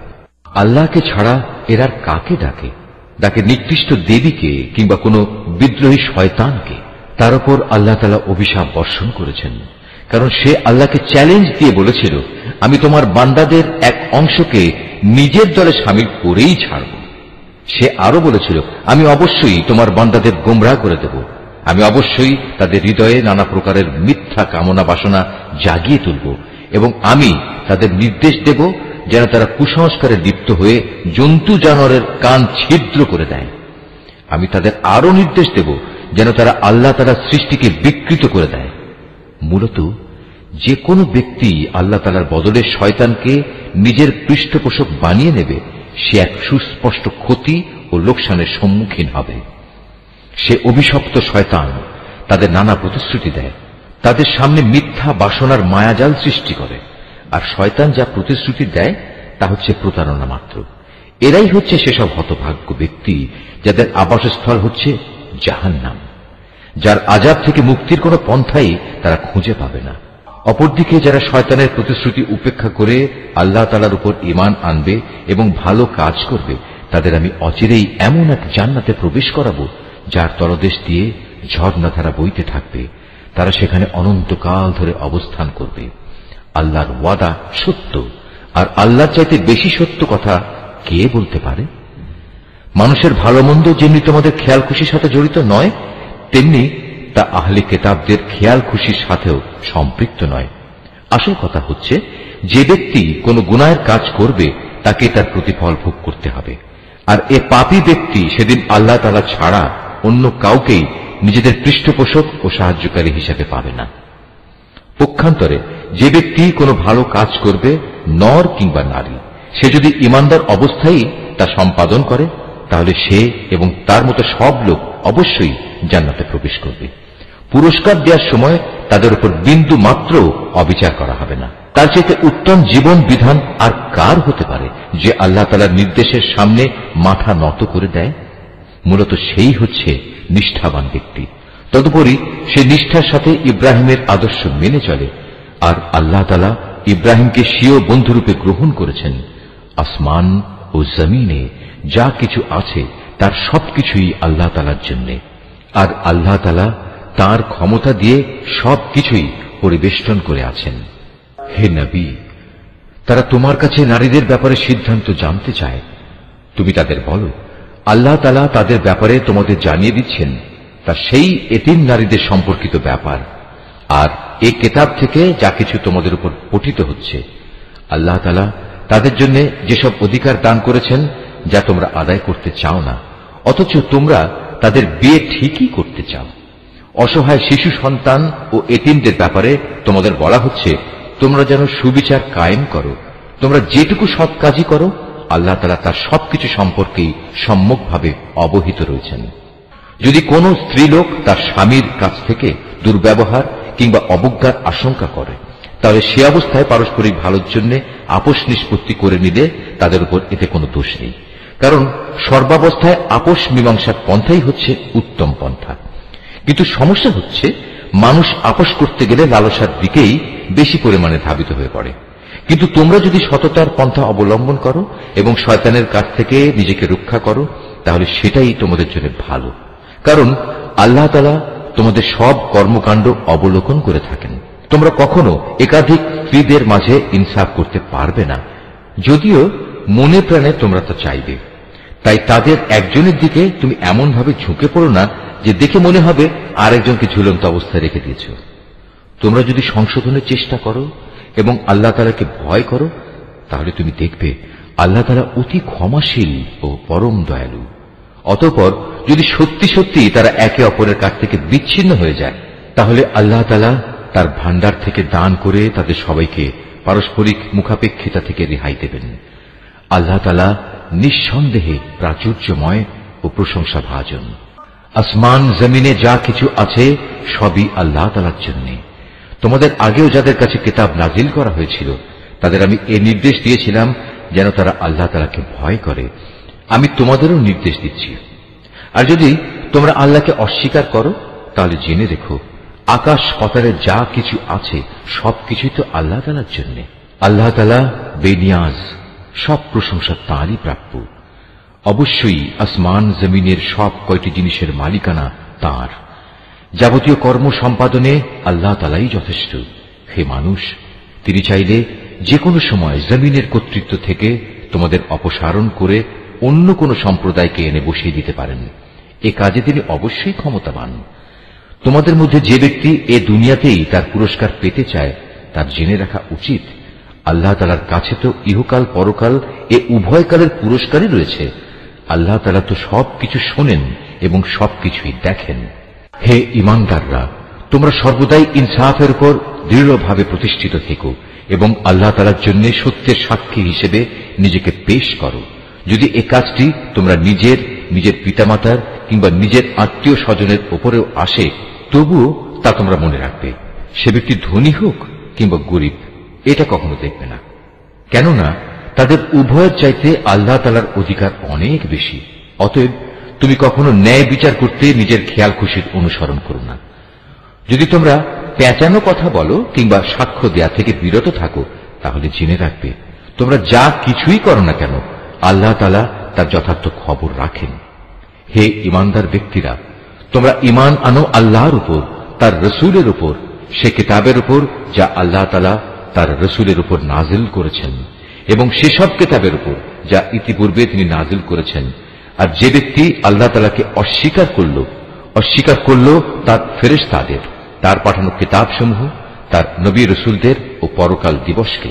আল্লাহকে ছাড়া এরা কাকে ডাকে? ডাকে নিকৃষ্ট দেবীকে কিংবা কোনো বিদ্রোহী শয়তানকে। তার উপর আল্লাহ তাআলা অভিশাপ বর্ষণ করেছেন, কারণ সে আল্লাহকে চ্যালেঞ্জ দিয়ে বলেছিল, আমি তোমার বান্দাদের এক অংশকে নিজের দলে শামিল করেই ছাড়ব। সে আরো বলেছিল, আমি অবশ্যই তোমার বান্দাদের গোমরাহ করে দেব, আমি অবশ্যই তাদের হৃদয়ে নানা প্রকারের মিথ্যা কামনা বাসনা জাগিয়ে তুলব এবং আমি তাদের নির্দেশ দেব যেন তারা কুসংস্কারে লিপ্ত হয়ে জন্তু জানোয়ারের কান ছিদ্র করে দেয়। আমি তাদের আরো নির্দেশ দেব যেন তারা আল্লাহ তাআলার সৃষ্টিকে বিকৃত করে দেয়। মূলত যে কোনো ব্যক্তি আল্লাহ তাআলার বদলে শয়তানকে নিজের পৃষ্ঠপোষক বানিয়ে নেবে সে এক সুস্পষ্ট ক্ষতি ও লোকসানের সম্মুখীন হবে। সে অভিশপ্ত শয়তান তাদের নানা প্রতিশ্রুতি দেয়, তাদের সামনে মিথ্যা বাসনার মায়াজাল সৃষ্টি করে, আর শয়তান যা প্রতিশ্রুতি দেয় তা হচ্ছে প্রতারণা মাত্র। এরাই হচ্ছে সেসব হতভাগ্য ব্যক্তি যাদের আবাসস্থল হচ্ছে জাহান্নাম, যার আযাব থেকে মুক্তির কোনো পন্থাই তারা খুঁজে পাবে না। অপরদিকে যারা শয়তানের প্রতিশ্রুতি উপেক্ষা করে আল্লাহ তাআলার উপর ঈমান আনবে এবং ভালো কাজ করবে, তাদের আমি অচিরেই এমন এক জান্নাতে প্রবেশ করাবো যার তলদেশ দিয়ে ঝর্ণাধারা বইতে থাকবে। তারা সেখানে অনন্তকাল ধরে অবস্থান করবে। আল্লাহর ওয়াদা সত্য, আর আল্লাহর চাইতে বেশি সত্য কথা কে বলতে পারে? মানুষের ভালো মন্দ যেমনি তোমাদের খেয়াল খুশির সাথে জড়িত নয়, তেমনি তা আহলে কিতাবদের খেয়াল খুশির সাথেও সম্পৃক্ত নয়। আসল কথা হচ্ছে, যে ব্যক্তি কোনো গুনাহের কাজ করবে তাকে তার প্রতিফল ভোগ করতে হবে, আর এ পাপী ব্যক্তি সেদিন আল্লাহ তাআলা ছাড়া অন্য কাউকেই নিজেদের পৃষ্ঠপোষক ও সাহায্যকারী হিসেবে পাবে না। পক্ষান্তরে যে ব্যক্তি কোনো ভালো কাজ করবে, নর কিংবা নারী, সে যদি ঈমানদার অবস্থায় তা সম্পাদন করে তাহলে সে এবং তার মতো সব লোক অবশ্যই জান্নাতে প্রবেশ করবে। পুরস্কার দেওয়ার সময় তাদের উপর বিন্দু মাত্র অবিচার করা হবে না। তার চাইতে উত্তম জীবন বিধান আর কার হতে পারে যে আল্লাহ তাআলার নির্দেশের সামনে মাথা নত করে দেয়? মূলত সেই হচ্ছে নিষ্ঠাবান ব্যক্তি। তদুপরি সে নিষ্ঠার সাথে ইব্রাহিমের আদর্শ মেনে চলে, আর আল্লাহ তাআলা ইব্রাহিমকে স্বীয় বন্ধুরূপে গ্রহণ করেছেন। আসমান ও জমিনে যা কিছু আছে তার সবকিছুই আল্লাহ তাআলার জন্য, আর আল্লাহ তাআলা তাঁর ক্ষমতা দিয়ে সবকিছুই পরিবেষ্টন করে আছেন। হে নবী, তারা তোমার কাছে নারীদের ব্যাপারে সিদ্ধান্ত জানতে চায়। তুমি তাদের বলো, আল্লাহ তাআলা তাদের ব্যাপারে তোমাদের জানিয়ে দিচ্ছেন তা সেই এতিম নারীদের সম্পর্কিত ব্যাপার, আর এই কিতাব থেকে যা কিছু তোমাদের উপর পঠিত হচ্ছে। আল্লাহ তাআলা তাদের জন্য যেসব অধিকার দান করেছেন যা তোমরা আদায় করতে চাও না, অথচ তোমরা তাদের বিয়ে ঠিকই করতে চাও। অসহায় শিশু সন্তান ও এতিমদের ব্যাপারে তোমাদের বলা হচ্ছে, তোমরা যেন সুবিচার কায়েম করো। তোমরা যেটুকু সৎ কাজই করো, আল্লাহ তাআলা তার সবকিছু সম্পর্কেই সম্যকভাবে অবহিত রয়েছেন। যদি কোনো স্ত্রীলোক তার স্বামীর কাছ থেকে দুর্ব্যবহার কিংবা অবজ্ঞার আশঙ্কা করে, তাহলে সে অবস্থায় পারস্পরিক ভালোর জন্য আপোষ নিষ্পত্তি করে নিলে তাদের উপর এতে কোনো দোষ নেই, কারণ সর্বাবস্থায় আপোষ মীমাংসার পন্থাই হচ্ছে উত্তম পন্থা। কিন্তু সমস্যা হচ্ছে, মানুষ আপোষ করতে গেলে লালসার দিকেই বেশি পরিমাণে ধাবিত হয়ে পড়ে। কিন্তু তোমরা যদি সততার পন্থা অবলম্বন করো এবং শয়তানের কাছ থেকে নিজেকে রক্ষা করো, তাহলে সেটাই তোমাদের জন্য ভালো। কারণ আল্লাহ তাআলা তোমাদের সব কর্মকাণ্ড অবলোকন করে থাকেন। তোমরা কখনো একাধিক স্ত্রীদের মাঝে ইনসাফ করতে পারবে না, যদিও মনে প্রাণে তোমরা তা চাইবে। তাই তাদের একজনের দিকে তুমি এমন ভাবে ঝুঁকে পড়ো না যে দেখে মনে হবে আরেকজনকে ঝুলন্ত অবস্থায় রেখে দিয়েছ। তোমরা যদি সংশোধনের চেষ্টা করো এবং আল্লাহ তাআলাকে ভয় করো, তাহলে তুমি দেখবে আল্লাহ তাআলা অতি ক্ষমাশীল ও পরম দয়ালু। অতঃপর যদি সত্যি সত্যি তারা একে অপরের কাছ থেকে বিচ্ছিন্ন হয়ে যায়, তাহলে আল্লাহ তাআলা তার ভান্ডার থেকে দান করে তাদের সবাইকে পারস্পরিক মুখাপেক্ষিতা থেকে রেহাই দেবেন। আল্লাহ তাআলা নিঃসন্দেহে প্রাচুর্যময় ও প্রশংসা ভাজন। আসমান জমিনে যা কিছু আছে সবই আল্লাহ তাআলার জন্য। তোমাদের আগেও যাদের কাছে কিতাব নাজিল করা হয়েছিল, তাদের আমি এ নির্দেশ দিয়েছিলাম যেন তারা আল্লাহ তাআলাকে ভয় করে। আমি তোমাদেরও নির্দেশ দিচ্ছি। আর যদি তোমরা আল্লাহকে অস্বীকার করো, তাহলে জেনে রেখো আকাশ পাতালে যা কিছু আছে সবকিছুই তো আল্লাহ তাআলার জন্য। আল্লাহ তাআলা বেনিয়াজ, সব প্রশংসা তাঁরই প্রাপ্য। অবশ্যই আসমান জমিনের সব কয়টি জিনিসের মালিকানা তাঁর। যাবতীয় কর্ম সম্পাদনে আল্লাহ তাআলাই যথেষ্ট। হে মানুষ, তিনি চাইলে যে কোনো সময় জমিনের কর্তৃত্ব থেকে তোমাদের অপসারণ করে অন্য কোন সম্প্রদায়কে এনে বসিয়ে দিতে পারেন। এ কাজে তিনি অবশ্যই ক্ষমতাবান। তোমাদের মধ্যে যে ব্যক্তি এ দুনিয়াতেই তার পুরস্কার পেতে চায়, তার জেনে রাখা উচিত আল্লাহ তাআলার কাছে তো ইহকাল পরকাল এ উভয়কালের পুরস্কারই রয়েছে। আল্লাহ তাআলা তো সবকিছু শোনেন এবং সবকিছুই দেখেন। হে ঈমানদাররা, তোমরা সর্বদাই ইনসাফের উপর দৃঢ়ভাবে প্রতিষ্ঠিত থেকো এবং আল্লাহ তাআলার জন্য সত্যের সাক্ষী হিসেবে নিজেকে পেশ করো। যদি এ কাজটি তোমরা নিজের পিতামাতার কিংবা নিজের আত্মীয় স্বজনের উপরেও আসে, তবুও তা তোমরা মনে রাখবে। সে ব্যক্তি ধনী হোক কিংবা গরিব, এটা কখনো দেখবে না। কেননা তাদের উভয়ের চাইতে আল্লাহ তাআলার অধিকার অনেক বেশি। অতএব তুমি কখনো ন্যায় বিচার করতে নিজের খেয়াল খুশির অনুসরণ করো না। যদি তোমরা পেঁচানো কথা বলো কিংবা সাক্ষ্য দেয়া থেকে বিরত থাকো, তাহলে জেনে রাখবে তোমরা যা কিছুই করো না কেন, আল্লাহ তাআলা তার যথার্থ খবর রাখেন। হে ঈমানদার ব্যক্তিরা, তোমরা ঈমান আনো আল্লাহর উপর, তার রসুলের উপর, সে কিতাবের উপর যা আল্লাহ তাআলা তার রসুলের উপর নাজিল করেছেন, এবং সেসব কিতাবের উপর যা ইতিপূর্বে তিনি নাজিল করেছেন। আর যে ব্যক্তি আল্লাহ তাআলাকে অস্বীকার করল তার ফেরেশতাদের, তার পাঠানো কিতাবসমূহ, তার নবী রসুলদের ও পরকাল দিবসকে,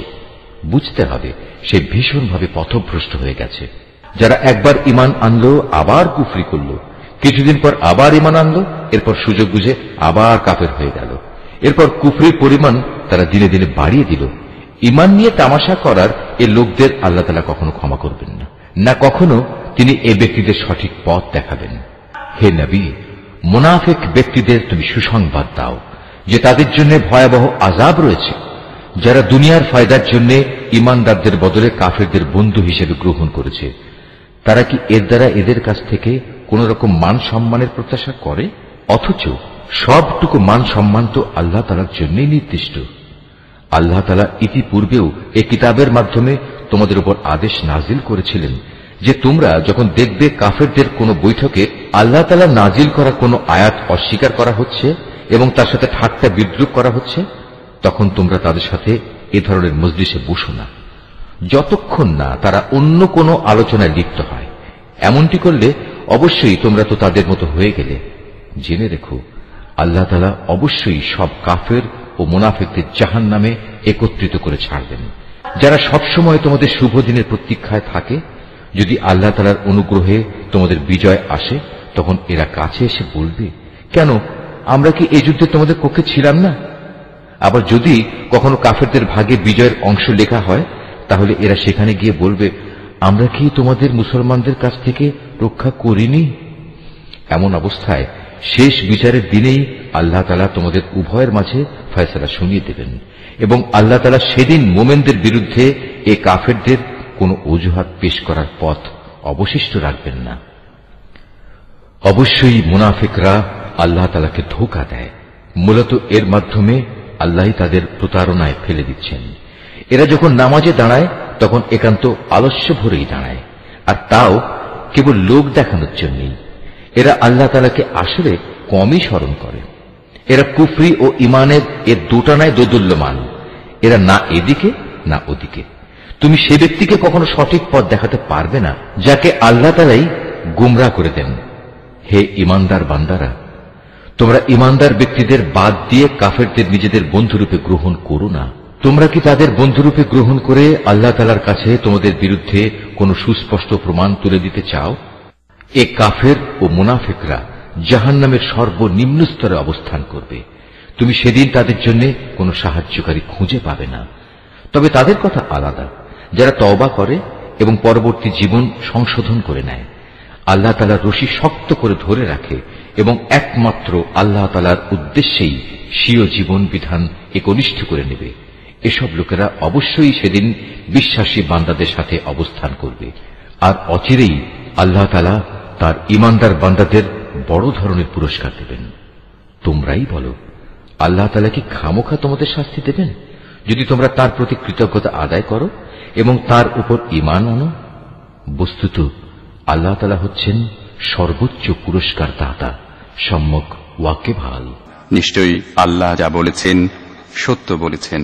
বুঝতে হবে সে ভীষণভাবে পথভ্রষ্ট হয়ে গেছে। যারা একবার ঈমান আনলো আবার কুফরি করল, কিছুদিন পর আবার ঈমান আনলো, এরপর সুযোগ বুঝে আবার কাফের হয়ে গেল, এরপর কুফরির পরিমাণ তারা দিনে দিনে বাড়িয়ে দিল। ঈমান নিয়ে তামাশা করার এ লোকদের আল্লাহ তাআলা কখনো ক্ষমা করবেন না, না কখনো তিনি এ ব্যক্তিদের সঠিক পথ দেখাবেন। হে নবী, মুনাফিক ব্যক্তিদের তুমি সুসংবাদ দাও যে তাদের জন্য ভয়াবহ আযাব রয়েছে, যারা দুনিয়ার ফায়দার জন্য ঈমানদারদের বদলে কাফেরদের বন্ধু হিসেবে গ্রহণ করেছে। তারা কি এর দ্বারা এদের কাছ থেকে কোন রকম মান সম্মানের প্রত্যাশা করে? অথচ সবটুকু মান সম্মান তো আল্লাহ তাআলার জন্যই নির্দিষ্ট। আল্লাহ তাআলা ইতিপূর্বেও এ কিতাবের মাধ্যমে তোমাদের উপর আদেশ নাজিল করেছিলেন যে তোমরা যখন দেখবে কাফেরদের কোন বৈঠকে আল্লাহ তাআলা নাজিল করা কোন আয়াত অস্বীকার করা হচ্ছে এবং তার সাথে ঠাট্টা বিদ্রূপ করা হচ্ছে, তখন তোমরা তাদের সাথে এ ধরনের মজলিসে বসো না, যতক্ষণ না তারা অন্য কোনো আলোচনায় লিপ্ত হয়। এমনটি করলে অবশ্যই তোমরা তো তাদের মতো হয়ে গেলে। জেনে রেখো আল্লাহ তাআলা অবশ্যই সব কাফের ও মুনাফিকদের জাহান্নামে একত্রিত করে ছাড়বেন। যারা সবসময় তোমাদের শুভ দিনের প্রতীক্ষায় থাকে, যদি আল্লাহ তাআলার অনুগ্রহে তোমাদের বিজয় আসে, তখন এরা কাছে এসে বলবে, কেন আমরা কি এই যুদ্ধে তোমাদের পক্ষে ছিলাম না? আবার যদি কখনো কাফেরদের ভাগে বিজয়ের অংশ লেখা হয়, তাহলে এরা সেখানে গিয়ে বলবে, আমরা কি তোমাদের মুসলমানদের কাছ থেকে রক্ষা করিনি? এমন অবস্থায় শেষ বিচারের দিনেই আল্লাহ তাআলা তোমাদের উভয়ের মাঝে ফয়সালা শুনিয়ে দেবেন এবং আল্লাহ তাআলা সেদিন মোমেনদের বিরুদ্ধে এ কাফেরদের কোন অজুহাত পেশ করার পথ অবশিষ্ট রাখবেন না। অবশ্যই মুনাফিকরা আল্লাহ তাআলাকে ধোঁকা দেয়, মূলত এর মাধ্যমে আল্লাহ তাদের প্রতারণায় ফেলে দিচ্ছেন। এরা যখন নামাজে দাঁড়ায় তখন একান্ত আলস্য ভরেই দাঁড়ায়, আর তাও কেবল লোক দেখানোর জন্যই। এরা আল্লাহ তাআলাকে আসলে কমই স্মরণ করে। এরা কুফরি ও ইমানের এর দুটানায় দোদুল্যমান। এরা না এদিকে না ওদিকে। তুমি সে ব্যক্তিকে কখনো সঠিক পথ দেখাতে পারবে না যাকে আল্লাহ তাআলাই গুমরাহ করে দেন। হে ইমানদার বান্দারা, তোমরা ইমানদার ব্যক্তিদের বাদ দিয়ে কাফেরদের নিজেদের বন্ধুরূপে গ্রহণ করো না। তোমরা কি তাদের বন্ধুরূপে গ্রহণ করে আল্লাহ তাআলার কাছে তোমাদের বিরুদ্ধে কোন সুস্পষ্ট প্রমাণ তুলে দিতে চাও? এ কাফের ও মুনাফিকরা জাহান্নামের সর্বনিম্ন স্তরে অবস্থান করবে। তুমি সেদিন তাদের জন্য কোন সাহায্যকারী খুঁজে পাবে না। তবে তাদের কথা আলাদা, যারা তওবা করে এবং পরবর্তী জীবন সংশোধন করে নেয়, আল্লাহ তাআলার রশি শক্ত করে ধরে রাখে এবং একমাত্র আল্লাহ তাআলার উদ্দেশ্যেই স্বীয় জীবন বিধান একনিষ্ঠ করে নেবে। এসব লোকেরা অবশ্যই সেদিন বিশ্বাসী বান্দাদের সাথে অবস্থান করবে, আর অচিরেই আল্লাহ তাআলা তার ঈমানদার বান্দাদের বড় ধরনের পুরস্কার দেবেন। তোমরাই বলো, আল্লাহ তাআলা কি খামোখা তোমাদের শাস্তি দেবেন যদি তোমরা তার প্রতি কৃতজ্ঞতা আদায় করো এবং তার উপর ঈমান আনো? বস্তুত আল্লাহ তাআলা হচ্ছেন সর্বোচ্চ পুরস্কার দাতা, সম্যক ওয়াকিবহাল। নিশ্চয়ই আল্লাহ যা বলেছেন সত্য বলেছেন।